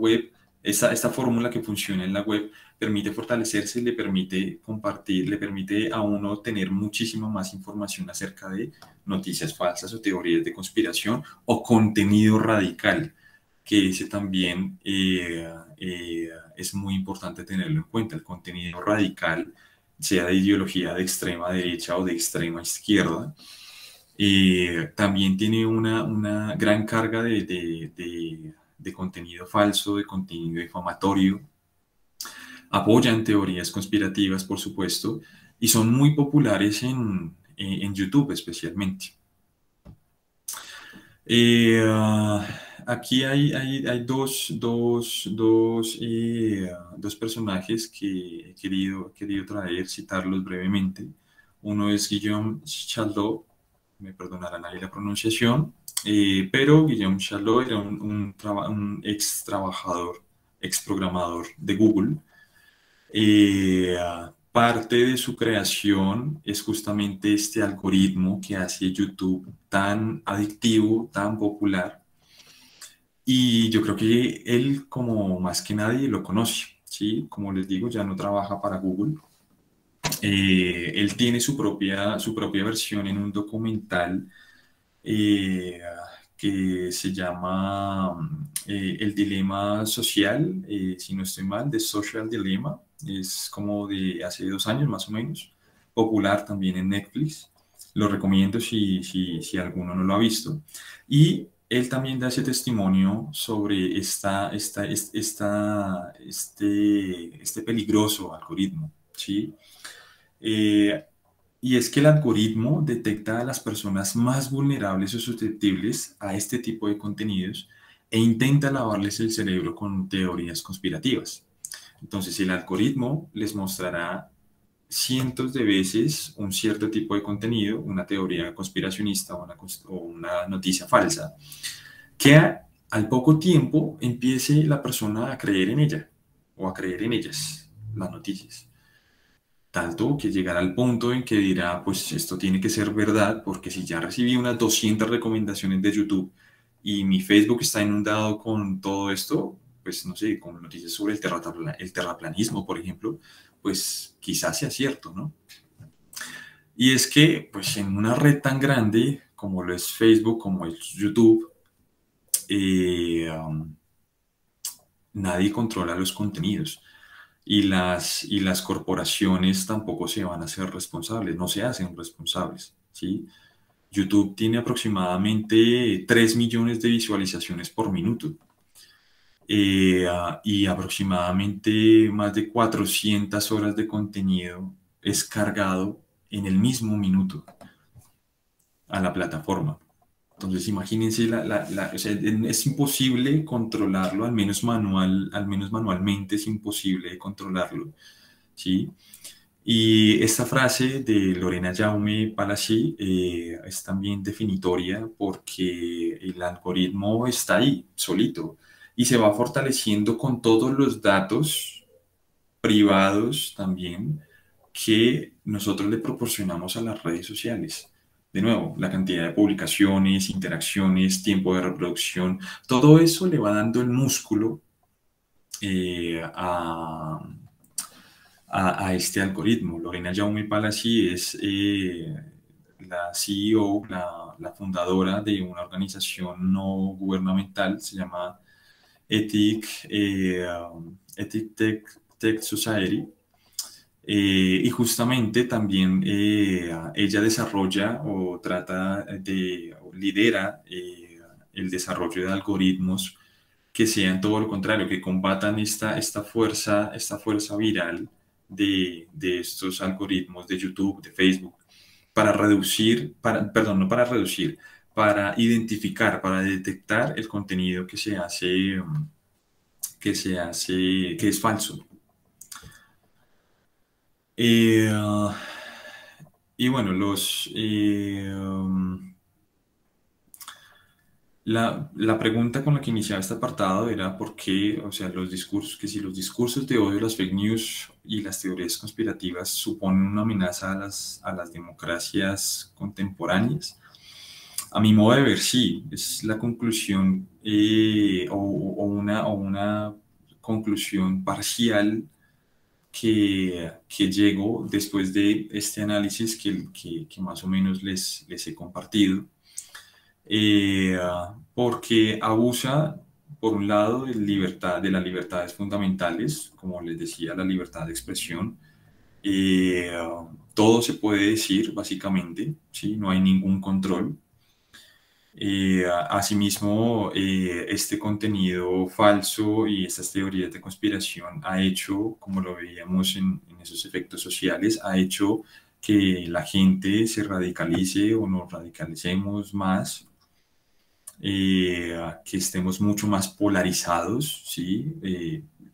fórmula que funciona en la web permite fortalecerse, le permite compartir, le permite a uno tener muchísima más información acerca de noticias falsas o teorías de conspiración o contenido radical, que ese también es muy importante tenerlo en cuenta. El contenido radical, sea de ideología de extrema derecha o de extrema izquierda, también tiene una gran carga de contenido falso, de contenido difamatorio, apoyan teorías conspirativas, por supuesto, y son muy populares en YouTube especialmente. Aquí hay dos personajes que he querido traer, citarlos brevemente. Uno es Guillaume Chalot, me perdonarán ahí la pronunciación, pero Guillaume Chalot era un ex trabajador, ex programador de Google. Parte de su creación es justamente este algoritmo que hace YouTube tan adictivo, tan popular. Y yo creo que él, como más que nadie, lo conoce, ¿sí? Como les digo, ya no trabaja para Google. Él tiene su propia versión en un documental eh, que se llama El Dilema Social, si no estoy mal, The Social Dilemma. Es como de hace 2 años más o menos, popular también en Netflix. Lo recomiendo si alguno no lo ha visto. Y él también da ese testimonio sobre este peligroso algoritmo, ¿sí? Eh, y es que el algoritmo detecta a las personas más vulnerables o susceptibles a este tipo de contenidos e intenta lavarles el cerebro con teorías conspirativas. Entonces, el algoritmo les mostrará cientos de veces un cierto tipo de contenido, una teoría conspiracionista o una noticia falsa, que al poco tiempo empiece la persona a creer en ella o a creer en ellas, las noticias. Tanto que llegará al punto en que dirá, pues esto tiene que ser verdad, porque si ya recibí unas 200 recomendaciones de YouTube y mi Facebook está inundado con todo esto, pues no sé, con noticias sobre el terraplanismo, por ejemplo, pues quizás sea cierto, ¿no? Y es que, pues, en una red tan grande como lo es Facebook, como es YouTube, eh, um, nadie controla los contenidos. Y las corporaciones tampoco se van a hacer responsables, no se hacen responsables, ¿sí? YouTube tiene aproximadamente 3 millones de visualizaciones por minuto, y aproximadamente más de 400 horas de contenido es cargado en el mismo minuto a la plataforma. Entonces, imagínense, o sea, es imposible controlarlo, al menos manualmente es imposible controlarlo, ¿sí? Y esta frase de Lorena Jaume Palacci es también definitoria porque el algoritmo está ahí, solito, y se va fortaleciendo con todos los datos privados también que nosotros le proporcionamos a las redes sociales. De nuevo, la cantidad de publicaciones, interacciones, tiempo de reproducción, todo eso le va dando el músculo eh, a, a este algoritmo. Lorena Jaume Palacci es la CEO, la fundadora de una organización no gubernamental, se llama Ethic Tech Society. Y justamente también ella desarrolla o trata de, o lidera el desarrollo de algoritmos que sean todo lo contrario, que combatan esta fuerza viral de estos algoritmos de YouTube, de Facebook, para reducir, perdón, no para reducir, para identificar, para detectar el contenido que es falso. Eh, y bueno, la pregunta con la que iniciaba este apartado era por qué, o sea, los discursos, que si los discursos de odio, las fake news y las teorías conspirativas suponen una amenaza a las democracias contemporáneas. A mi modo de ver, sí, es la conclusión o una conclusión parcial que llego después de este análisis que más o menos les he compartido, porque abusa, por un lado, de las libertades fundamentales, como les decía, la libertad de expresión. Todo se puede decir, básicamente, ¿sí? No hay ningún control. Asimismo, este contenido falso y estas teorías de conspiración ha hecho, como lo veíamos en esos efectos sociales, ha hecho que la gente se radicalice o nos radicalicemos más, que estemos mucho más polarizados, ¿sí?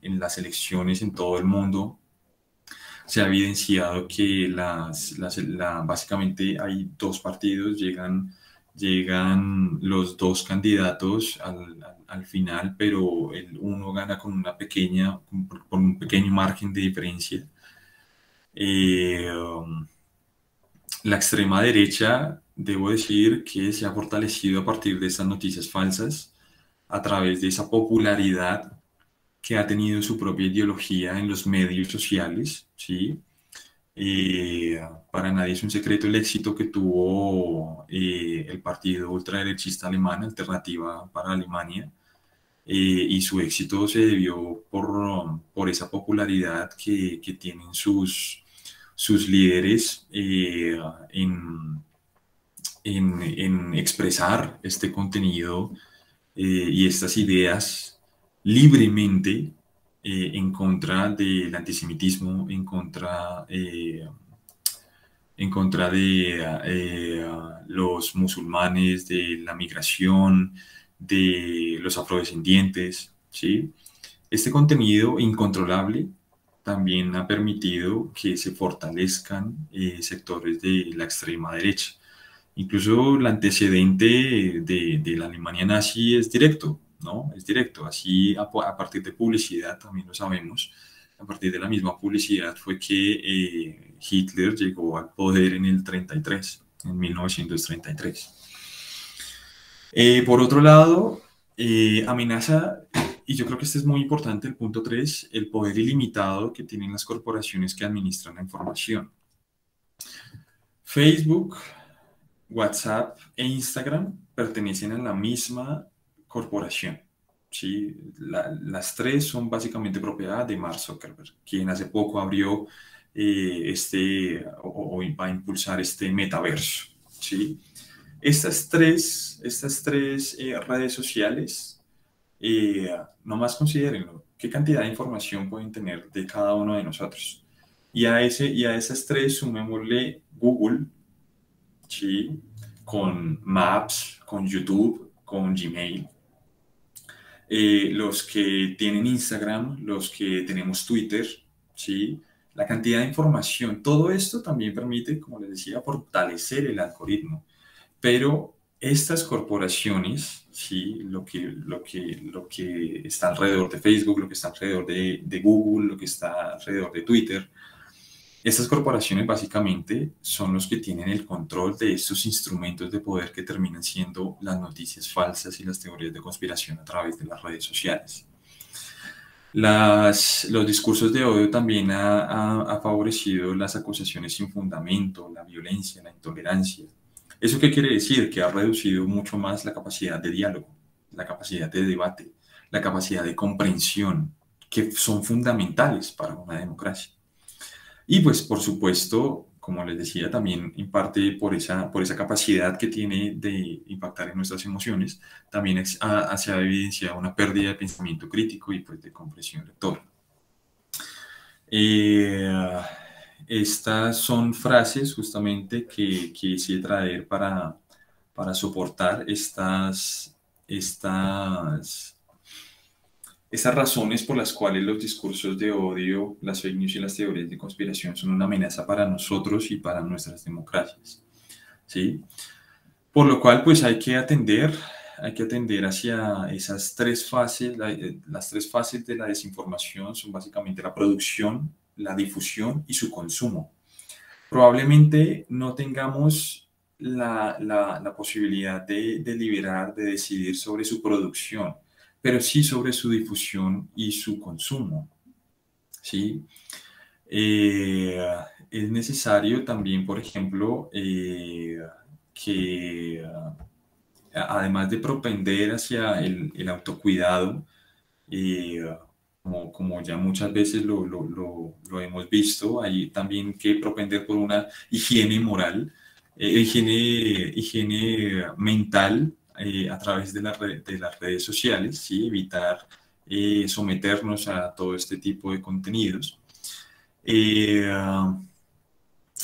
En las elecciones en todo el mundo se ha evidenciado que básicamente hay dos partidos, llegan los dos candidatos al final, pero el uno gana con un pequeño margen de diferencia. La extrema derecha, debo decir que se ha fortalecido a partir de estas noticias falsas, a través de esa popularidad que ha tenido su propia ideología en los medios sociales, ¿sí? Para nadie es un secreto el éxito que tuvo el partido ultraderechista alemán, Alternativa para Alemania, y su éxito se debió por esa popularidad que tienen sus líderes en expresar este contenido y estas ideas libremente en contra del antisemitismo, en contra de los musulmanes, de la migración, de los afrodescendientes, ¿sí? Este contenido incontrolable también ha permitido que se fortalezcan sectores de la extrema derecha. Incluso el antecedente de la Alemania nazi es directo, ¿no? Es directo. Así, a partir de publicidad, también lo sabemos, a partir de la misma publicidad fue que Hitler llegó al poder en el 33, en 1933. Por otro lado, amenaza, y yo creo que este es muy importante, el punto 3, el poder ilimitado que tienen las corporaciones que administran la información. Facebook, WhatsApp e Instagram pertenecen a la misma corporación. ¿Sí? Las tres son básicamente propiedad de Mark Zuckerberg, quien hace poco abrió o va a impulsar este metaverso. ¿Sí? Estas tres redes sociales, nomás considérenlo, qué cantidad de información pueden tener de cada uno de nosotros. Y a esas tres sumémosle Google, ¿sí? Con Maps, con YouTube, con Gmail. Los que tienen Instagram, los que tenemos Twitter, ¿sí? La cantidad de información, todo esto también permite, como les decía, fortalecer el algoritmo. Pero estas corporaciones, ¿sí? Lo que está alrededor de Facebook, lo que está alrededor de Google, lo que está alrededor de Twitter, estas corporaciones básicamente son los que tienen el control de estos instrumentos de poder que terminan siendo las noticias falsas y las teorías de conspiración a través de las redes sociales. Los discursos de odio también ha favorecido las acusaciones sin fundamento, la violencia, la intolerancia. ¿Eso qué quiere decir? Que ha reducido mucho más la capacidad de diálogo, la capacidad de debate, la capacidad de comprensión, que son fundamentales para una democracia. Y pues, por supuesto, como les decía, también en parte por esa capacidad que tiene de impactar en nuestras emociones, también se ha evidenciado una pérdida de pensamiento crítico y pues de comprensión lectora. Eh, Estas son frases justamente que quise traer para soportar estas razones por las cuales los discursos de odio, las fake news y las teorías de conspiración son una amenaza para nosotros y para nuestras democracias, ¿sí? Por lo cual, pues hay que atender hacia esas tres fases. Las tres fases de la desinformación son básicamente la producción, la difusión y su consumo. Probablemente no tengamos la posibilidad de deliberar, de decidir sobre su producción, pero sí sobre su difusión y su consumo, ¿sí? Eh, es necesario también, por ejemplo, que además de propender hacia el autocuidado, eh, como ya muchas veces lo hemos visto, hay también que propender por una higiene moral, higiene mental a través de las redes sociales, ¿sí? Evitar someternos a todo este tipo de contenidos. Eh,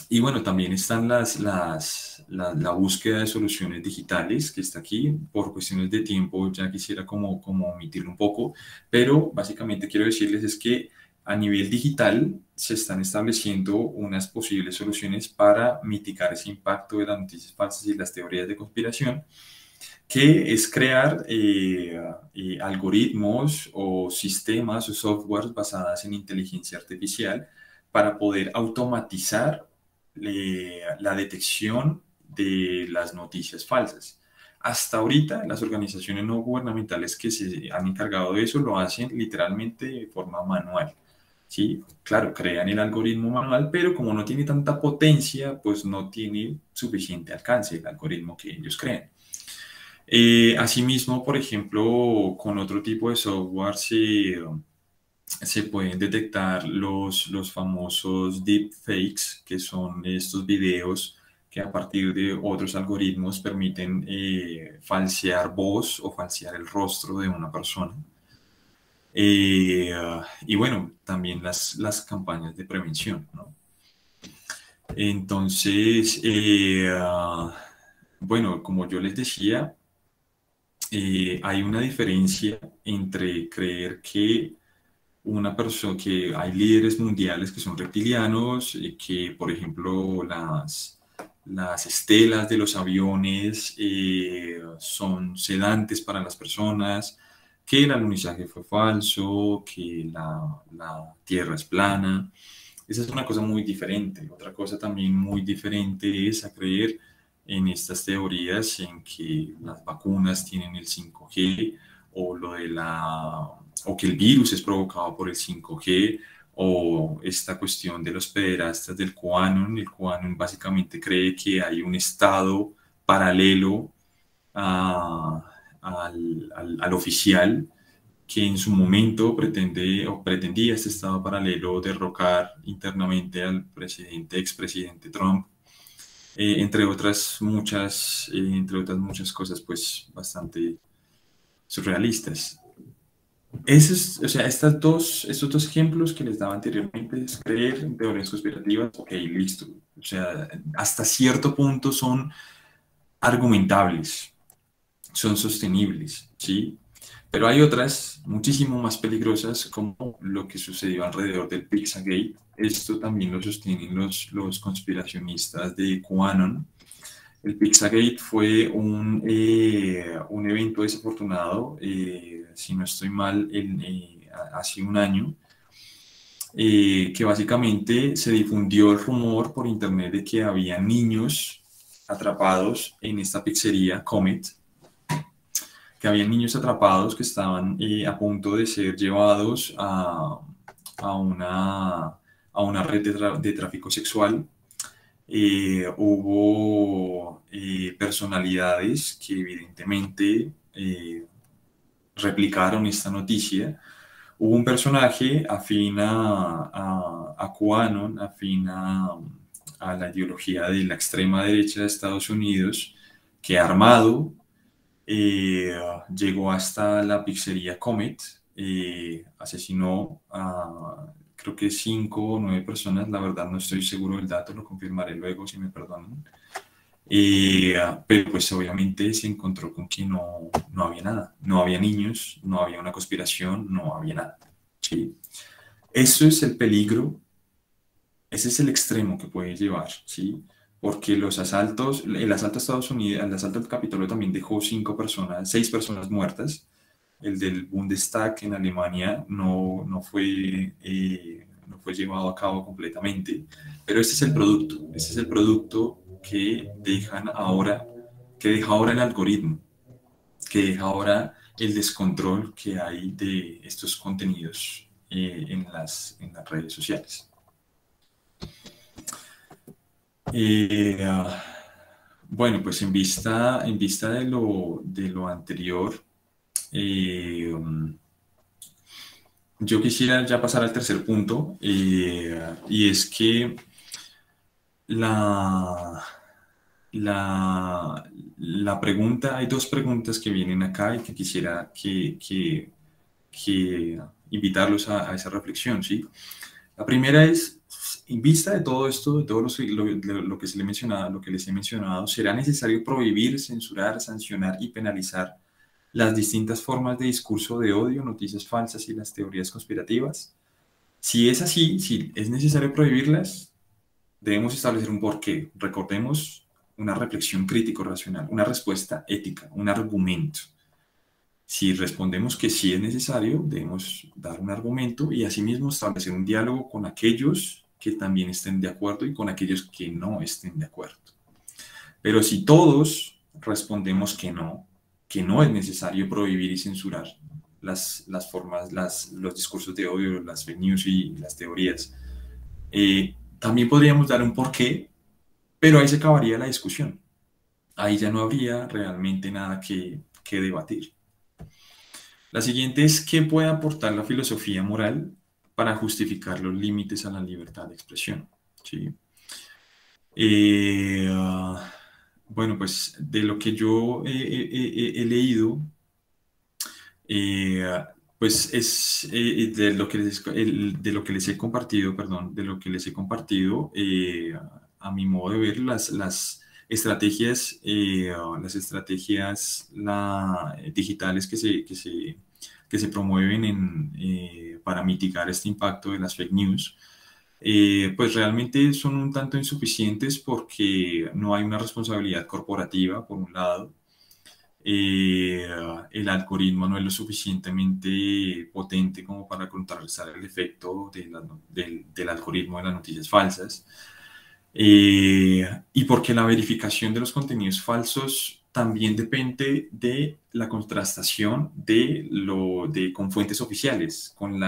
y bueno, también están la búsqueda de soluciones digitales, que está aquí. Por cuestiones de tiempo ya quisiera como omitirlo un poco, pero básicamente quiero decirles es que a nivel digital se están estableciendo unas posibles soluciones para mitigar ese impacto de las noticias falsas y las teorías de conspiración, que es crear algoritmos o sistemas o softwares basadas en inteligencia artificial para poder automatizar la detección de las noticias falsas. Hasta ahorita, las organizaciones no gubernamentales que se han encargado de eso lo hacen literalmente de forma manual. Sí, claro, crean el algoritmo manual, pero como no tiene tanta potencia, pues no tiene suficiente alcance el algoritmo que ellos crean. Asimismo, por ejemplo, con otro tipo de software se pueden detectar los famosos deepfakes, que son estos videos que a partir de otros algoritmos permiten falsear voz o falsear el rostro de una persona. Y bueno, también las campañas de prevención, ¿no? Entonces, bueno, como yo les decía, hay una diferencia entre creer que una persona, que hay líderes mundiales que son reptilianos, que por ejemplo las estelas de los aviones son sedantes para las personas, que el alunizaje fue falso, que la Tierra es plana. Esa es una cosa muy diferente. Otra cosa también muy diferente es a creer en estas teorías en que las vacunas tienen el 5G o lo de o que el virus es provocado por el 5G o esta cuestión de los pederastas del QAnon. El QAnon básicamente cree que hay un estado paralelo al oficial, que en su momento pretende o pretendía este estado paralelo derrocar internamente al expresidente Trump, entre otras muchas cosas, pues bastante surrealistas. O sea, estos dos ejemplos que les daba anteriormente es creer en teorías conspirativas, ok, listo. O sea, hasta cierto punto son argumentables, son sostenibles, ¿sí? Pero hay otras muchísimo más peligrosas, como lo que sucedió alrededor del Pizzagate. Esto también lo sostienen los conspiracionistas de QAnon. El Pizzagate fue un evento desafortunado, si no estoy mal, hace un año, que básicamente se difundió el rumor por internet de que había niños atrapados en esta pizzería Comet, que había niños atrapados que estaban a punto de ser llevados a una red de tráfico sexual. Hubo personalidades que evidentemente replicaron esta noticia. Hubo un personaje afín a QAnon, afín a la ideología de la extrema derecha de Estados Unidos, que armado llegó hasta la pizzería Comet, asesinó a creo que 5 o 9 personas, la verdad no estoy seguro del dato, lo confirmaré luego si me perdonan. Pero pues obviamente se encontró con que no había nada, no había niños, no había una conspiración, no había nada. ¿Sí? Eso es el peligro, ese es el extremo que puede llevar, ¿sí? Porque el asalto a Estados Unidos, el asalto al Capitolio también dejó 6 personas muertas. El del Bundestag en Alemania no fue llevado a cabo completamente, pero este es el producto que deja ahora el algoritmo, que deja ahora el descontrol que hay de estos contenidos en las redes sociales. Bueno, pues en vista de lo anterior, yo quisiera ya pasar al tercer punto, y es que la pregunta, hay dos preguntas que vienen acá y que quisiera que invitarlos a esa reflexión, ¿sí? La primera es, en vista de todo esto, de todo lo que les he mencionado, ¿será necesario prohibir, censurar, sancionar y penalizar las distintas formas de discurso de odio, noticias falsas y las teorías conspirativas? Si es así, si es necesario prohibirlas, debemos establecer un porqué. Recordemos una reflexión crítico-racional, una respuesta ética, un argumento. Si respondemos que sí es necesario, debemos dar un argumento y asimismo establecer un diálogo con aquellos que también estén de acuerdo y con aquellos que no estén de acuerdo. Pero si todos respondemos que no es necesario prohibir y censurar las formas, los discursos de odio, las fake news y las teorías, también podríamos dar un porqué, pero ahí se acabaría la discusión. Ahí ya no habría realmente nada que debatir. La siguiente es: ¿qué puede aportar la filosofía moral para justificar los límites a la libertad de expresión? ¿Sí? Bueno, pues de lo que yo he leído, pues es de lo que les he compartido, perdón, de lo que les he compartido, a mi modo de ver, las estrategias, digitales que se promueven para mitigar este impacto de las fake news, pues realmente son un tanto insuficientes porque no hay una responsabilidad corporativa, por un lado. El algoritmo no es lo suficientemente potente como para contrarrestar el efecto del algoritmo de las noticias falsas. Y porque la verificación de los contenidos falsos también depende de la contrastación con fuentes oficiales, con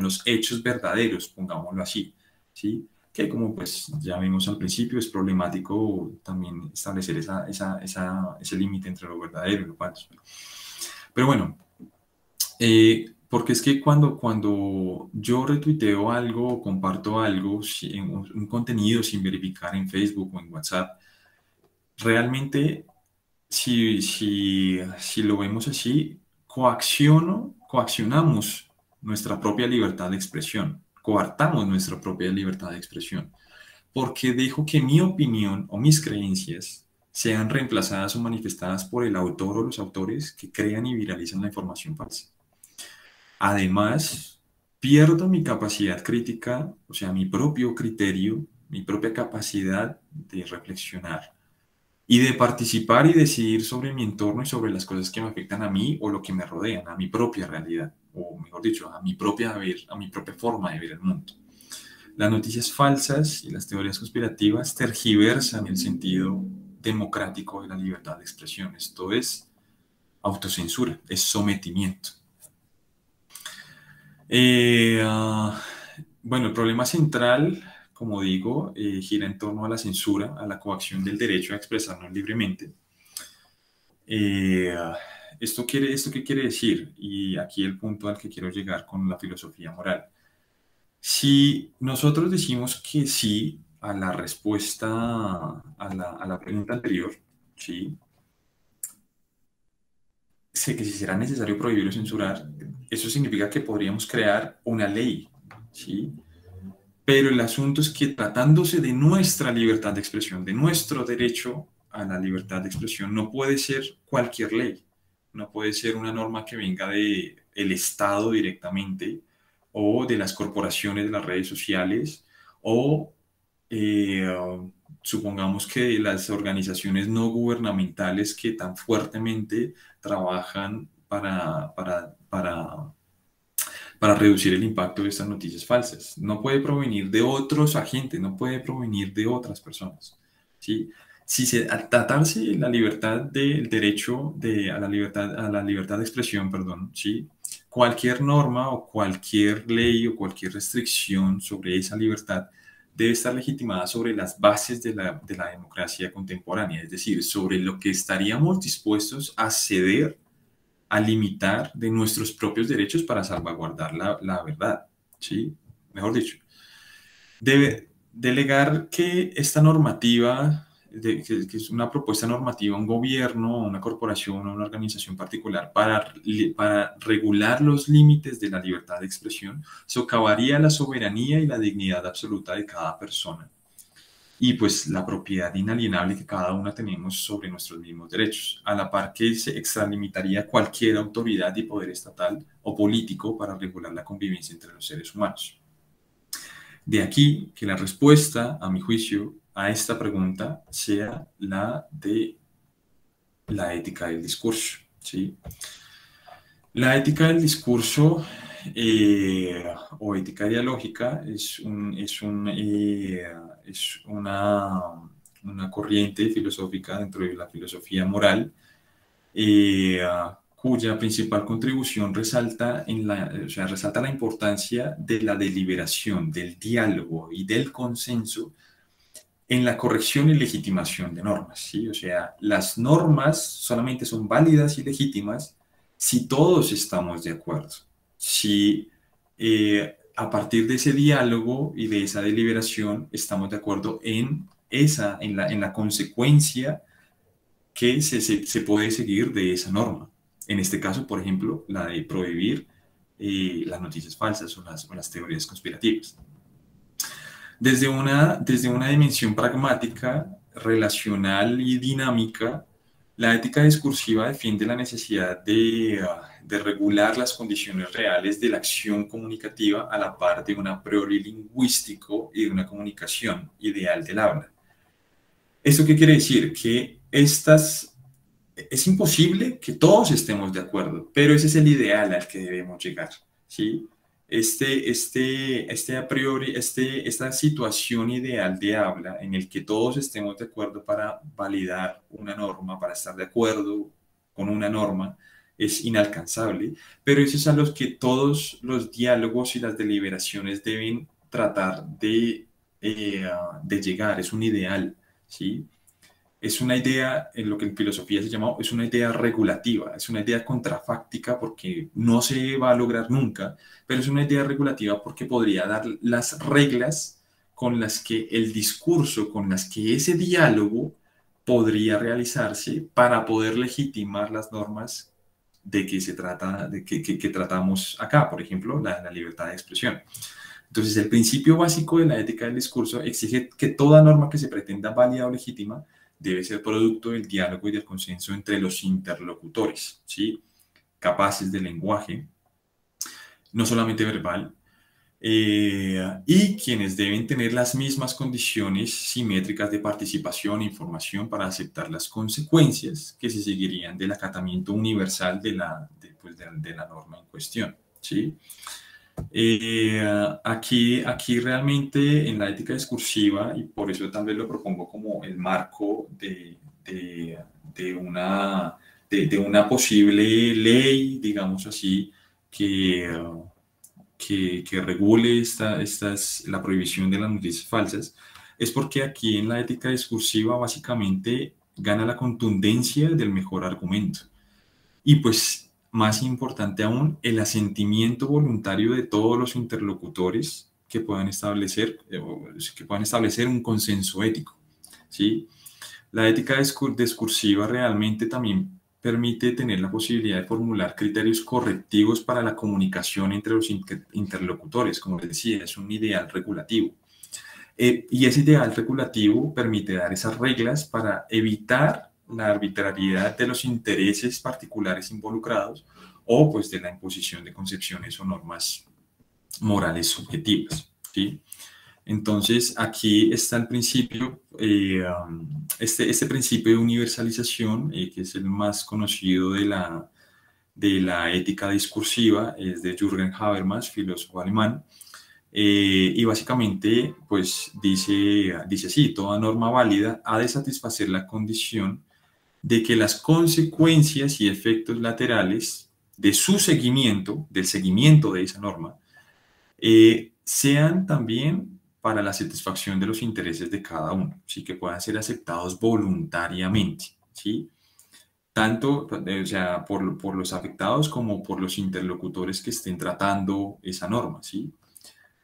los hechos verdaderos, pongámoslo así, ¿sí? Que como pues ya vimos al principio, es problemático también establecer ese límite entre lo verdadero y lo falso. Pero bueno, porque es que cuando yo retuiteo algo o comparto algo, un contenido sin verificar en Facebook o en WhatsApp, realmente, si lo vemos así, coaccionamos nuestra propia libertad de expresión, coartamos nuestra propia libertad de expresión, porque dejo que mi opinión o mis creencias sean reemplazadas o manifestadas por el autor o los autores que crean y viralizan la información falsa. Además, pierdo mi capacidad crítica, o sea, mi propio criterio, mi propia capacidad de reflexionar y de participar y decidir sobre mi entorno y sobre las cosas que me afectan a mí o lo que me rodean, a mi propia realidad, o mejor dicho, a mi propia forma de ver el mundo. Las noticias falsas y las teorías conspirativas tergiversan el sentido democrático de la libertad de expresión. Esto es autocensura, es sometimiento. Bueno, el problema central, como digo, gira en torno a la censura, a la coacción del derecho a expresarnos libremente. ¿Esto qué quiere decir? Y aquí el punto al que quiero llegar con la filosofía moral. Si nosotros decimos que sí a la respuesta a la pregunta anterior, ¿sí? Sé que si será necesario prohibir o censurar, eso significa que podríamos crear una ley, ¿sí? Pero el asunto es que tratándose de nuestra libertad de expresión, de nuestro derecho a la libertad de expresión, no puede ser cualquier ley, no puede ser una norma que venga del Estado directamente o de las corporaciones de las redes sociales o eh, supongamos que de las organizaciones no gubernamentales que tan fuertemente trabajan para reducir el impacto de estas noticias falsas. No puede provenir de otros agentes, no puede provenir de otras personas, ¿sí? Al tratarse de la libertad del derecho a la libertad de expresión, perdón, ¿sí? Cualquier norma o cualquier ley o cualquier restricción sobre esa libertad debe estar legitimada sobre las bases de la democracia contemporánea, es decir, sobre lo que estaríamos dispuestos a ceder, a limitar de nuestros propios derechos para salvaguardar la verdad, ¿sí? Mejor dicho, debe delegar que esta normativa, que es una propuesta normativa a un gobierno, a una corporación o una organización particular para regular los límites de la libertad de expresión, socavaría la soberanía y la dignidad absoluta de cada persona y pues la propiedad inalienable que cada una tenemos sobre nuestros mismos derechos, a la par que se extralimitaría cualquier autoridad y poder estatal o político para regular la convivencia entre los seres humanos. De aquí que la respuesta, a mi juicio, a esta pregunta sea la de la ética del discurso, ¿sí? La ética del discurso o ética dialógica es una corriente filosófica dentro de la filosofía moral cuya principal contribución resalta la importancia de la deliberación, del diálogo y del consenso en la corrección y legitimación de normas, ¿sí? O sea, las normas solamente son válidas y legítimas si todos estamos de acuerdo, si a partir de ese diálogo y de esa deliberación estamos de acuerdo en la consecuencia que se puede seguir de esa norma. En este caso, por ejemplo, la de prohibir las noticias falsas o las teorías conspirativas. Desde una dimensión pragmática, relacional y dinámica, la ética discursiva defiende la necesidad de regular las condiciones reales de la acción comunicativa a la par de un a priori lingüístico y de una comunicación ideal del habla. ¿Esto qué quiere decir? Que es imposible que todos estemos de acuerdo, pero ese es el ideal al que debemos llegar, ¿sí? a priori, esta situación ideal de habla en el que todos estemos de acuerdo para validar una norma, para estar de acuerdo con una norma, es inalcanzable, pero eso es a los que todos los diálogos y las deliberaciones deben tratar de llegar, es un ideal, ¿sí? Es una idea, en lo que en filosofía se llama, es una idea regulativa, es una idea contrafáctica porque no se va a lograr nunca, pero es una idea regulativa porque podría dar las reglas con las que el discurso, con las que ese diálogo podría realizarse para poder legitimar las normas de que se trata, que tratamos acá, por ejemplo, la libertad de expresión. Entonces, el principio básico de la ética del discurso exige que toda norma que se pretenda válida o legítima debe ser producto del diálogo y del consenso entre los interlocutores, ¿sí? Capaces de lenguaje, no solamente verbal, y quienes deben tener las mismas condiciones simétricas de participación e información para aceptar las consecuencias que se seguirían del acatamiento universal de la norma en cuestión, ¿sí? Aquí realmente en la ética discursiva, y por eso tal vez lo propongo como el marco de una posible ley, digamos así, que regule la prohibición de las noticias falsas, es porque aquí en la ética discursiva básicamente gana la contundencia del mejor argumento. Y pues, más importante aún, el asentimiento voluntario de todos los interlocutores que puedan establecer un consenso ético, ¿sí? La ética discursiva realmente también permite tener la posibilidad de formular criterios correctivos para la comunicación entre los interlocutores, como les decía, es un ideal regulativo. Y ese ideal regulativo permite dar esas reglas para evitar la arbitrariedad de los intereses particulares involucrados o pues de la imposición de concepciones o normas morales subjetivas, ¿sí? Entonces, aquí está el principio, este principio de universalización, que es el más conocido de la ética discursiva, es de Jürgen Habermas, filósofo alemán, y básicamente, pues dice así, toda norma válida ha de satisfacer la condición de que las consecuencias y efectos laterales de su seguimiento, del seguimiento de esa norma, sean también para la satisfacción de los intereses de cada uno, ¿sí? Que puedan ser aceptados voluntariamente, ¿sí? Tanto o sea, por los afectados como por los interlocutores que estén tratando esa norma, ¿sí?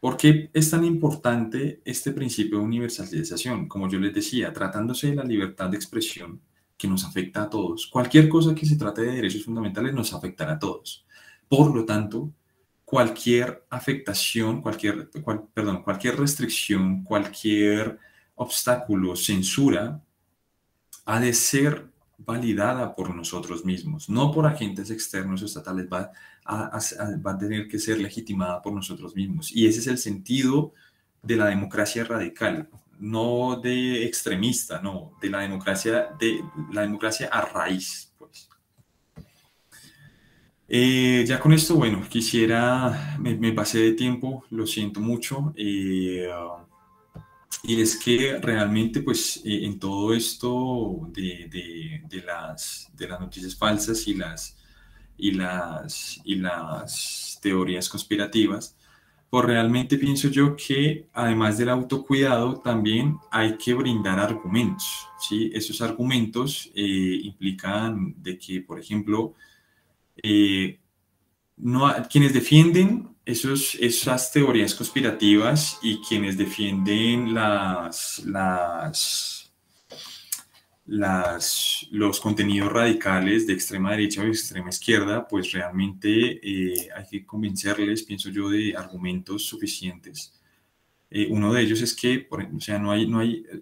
¿Por qué es tan importante este principio de universalización? Como yo les decía, tratándose de la libertad de expresión que nos afecta a todos, cualquier cosa que se trate de derechos fundamentales nos afectará a todos. Por lo tanto, cualquier afectación, cualquier restricción, cualquier obstáculo, censura, ha de ser validada por nosotros mismos, no por agentes externos o estatales, va a tener que ser legitimada por nosotros mismos. Y ese es el sentido de la democracia radical, no de extremista, no, de la democracia a raíz, pues. Ya con esto, bueno, me pasé de tiempo, lo siento mucho. Y es que realmente, pues, en todo esto de las noticias falsas y las teorías conspirativas, pues realmente pienso yo que además del autocuidado, también hay que brindar argumentos, ¿sí? Esos argumentos implican de que, por ejemplo, eh, quienes defienden esas teorías conspirativas y quienes defienden los contenidos radicales de extrema derecha o de extrema izquierda, pues realmente hay que convencerles, pienso yo, de argumentos suficientes. Uno de ellos es que, o sea,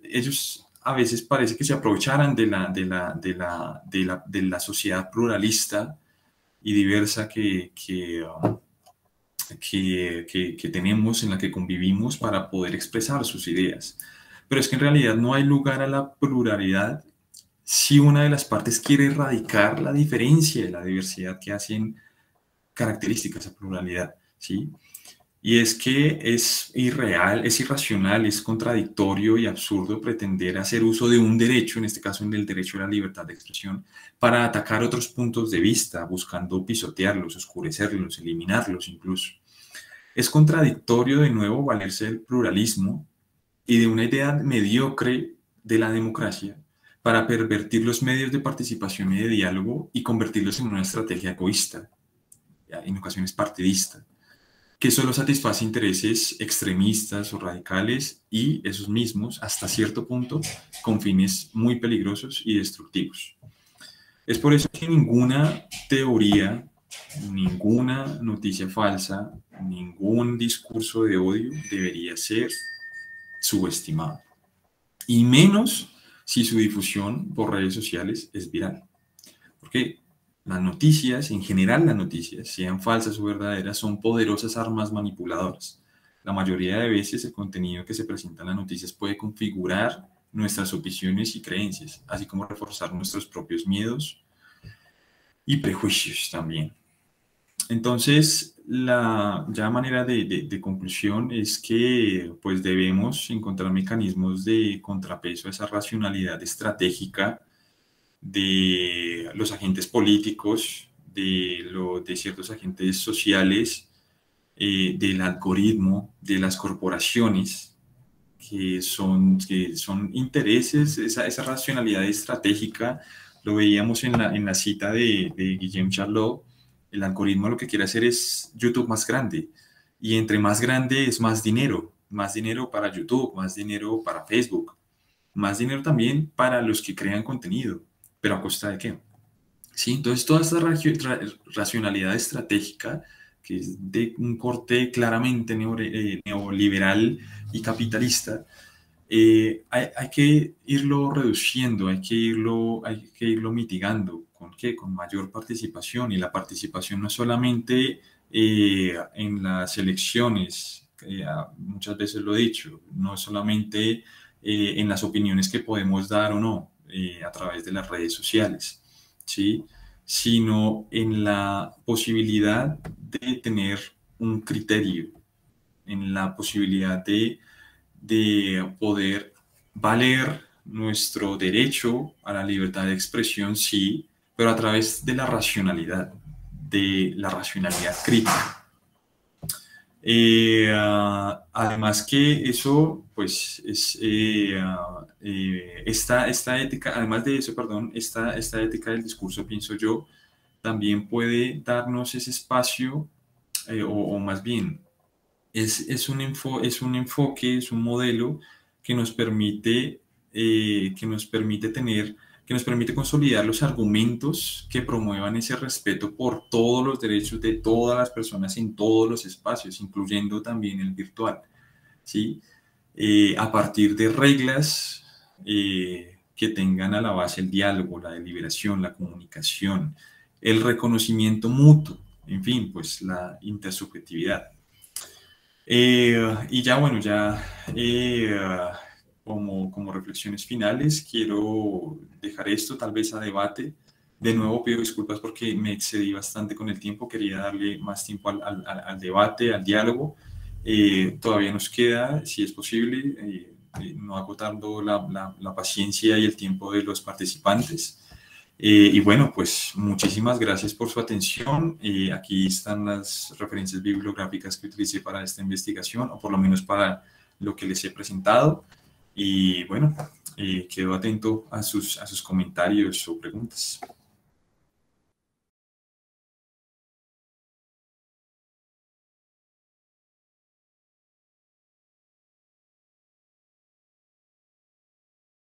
ellos a veces parece que se aprovecharan de la sociedad pluralista y diversa que tenemos, en la que convivimos para poder expresar sus ideas. Pero es que en realidad no hay lugar a la pluralidad si una de las partes quiere erradicar la diferencia y la diversidad que hacen características a pluralidad, ¿sí? Y es que es irreal, es irracional, es contradictorio y absurdo pretender hacer uso de un derecho, en este caso en el derecho a la libertad de expresión, para atacar otros puntos de vista, buscando pisotearlos, oscurecerlos, eliminarlos incluso. Es contradictorio de nuevo valerse del pluralismo y de una idea mediocre de la democracia para pervertir los medios de participación y de diálogo y convertirlos en una estrategia egoísta, en ocasiones partidista, que solo satisface intereses extremistas o radicales y esos mismos, hasta cierto punto, con fines muy peligrosos y destructivos. Es por eso que ninguna teoría, ninguna noticia falsa, ningún discurso de odio debería ser subestimado. Y menos si su difusión por redes sociales es viral. Porque las noticias, en general las noticias, sean falsas o verdaderas, son poderosas armas manipuladoras. La mayoría de veces el contenido que se presenta en las noticias puede configurar nuestras opiniones y creencias, así como reforzar nuestros propios miedos y prejuicios también. Entonces, la ya manera de conclusión es que pues debemos encontrar mecanismos de contrapeso a esa racionalidad estratégica de los agentes políticos, de ciertos agentes sociales, del algoritmo, de las corporaciones, que son intereses, esa racionalidad estratégica, lo veíamos en la cita de Guillaume Charlot. El algoritmo lo que quiere hacer es YouTube más grande, y entre más grande es más dinero para YouTube, más dinero para Facebook, más dinero también para los que crean contenido, pero ¿a costa de qué? Sí, entonces toda esta racionalidad estratégica, que es de un corte claramente neoliberal y capitalista, hay que irlo reduciendo, hay que irlo mitigando. ¿Con qué? Con mayor participación. Y la participación no es solamente en las elecciones, muchas veces lo he dicho, no es solamente en las opiniones que podemos dar o no a través de las redes sociales, ¿sí? Sino en la posibilidad de tener un criterio, en la posibilidad de poder valer nuestro derecho a la libertad de expresión, sí, pero a través de la racionalidad crítica. Además que eso, pues, esta ética, además de eso, perdón, esta ética del discurso, pienso yo, también puede darnos ese espacio, o más bien, es un enfoque, es un modelo que nos permite consolidar los argumentos que promuevan ese respeto por todos los derechos de todas las personas en todos los espacios, incluyendo también el virtual, ¿sí? A partir de reglas que tengan a la base el diálogo, la deliberación, la comunicación, el reconocimiento mutuo, en fin, pues la intersubjetividad. Y ya, bueno, ya como reflexiones finales, quiero dejar esto tal vez a debate. De nuevo pido disculpas porque me excedí bastante con el tiempo, quería darle más tiempo al debate, al diálogo. Todavía nos queda, si es posible, no agotando la paciencia y el tiempo de los participantes. Y bueno, pues muchísimas gracias por su atención. Aquí están las referencias bibliográficas que utilicé para esta investigación, o por lo menos para lo que les he presentado. Y bueno, quedo atento a sus comentarios o preguntas.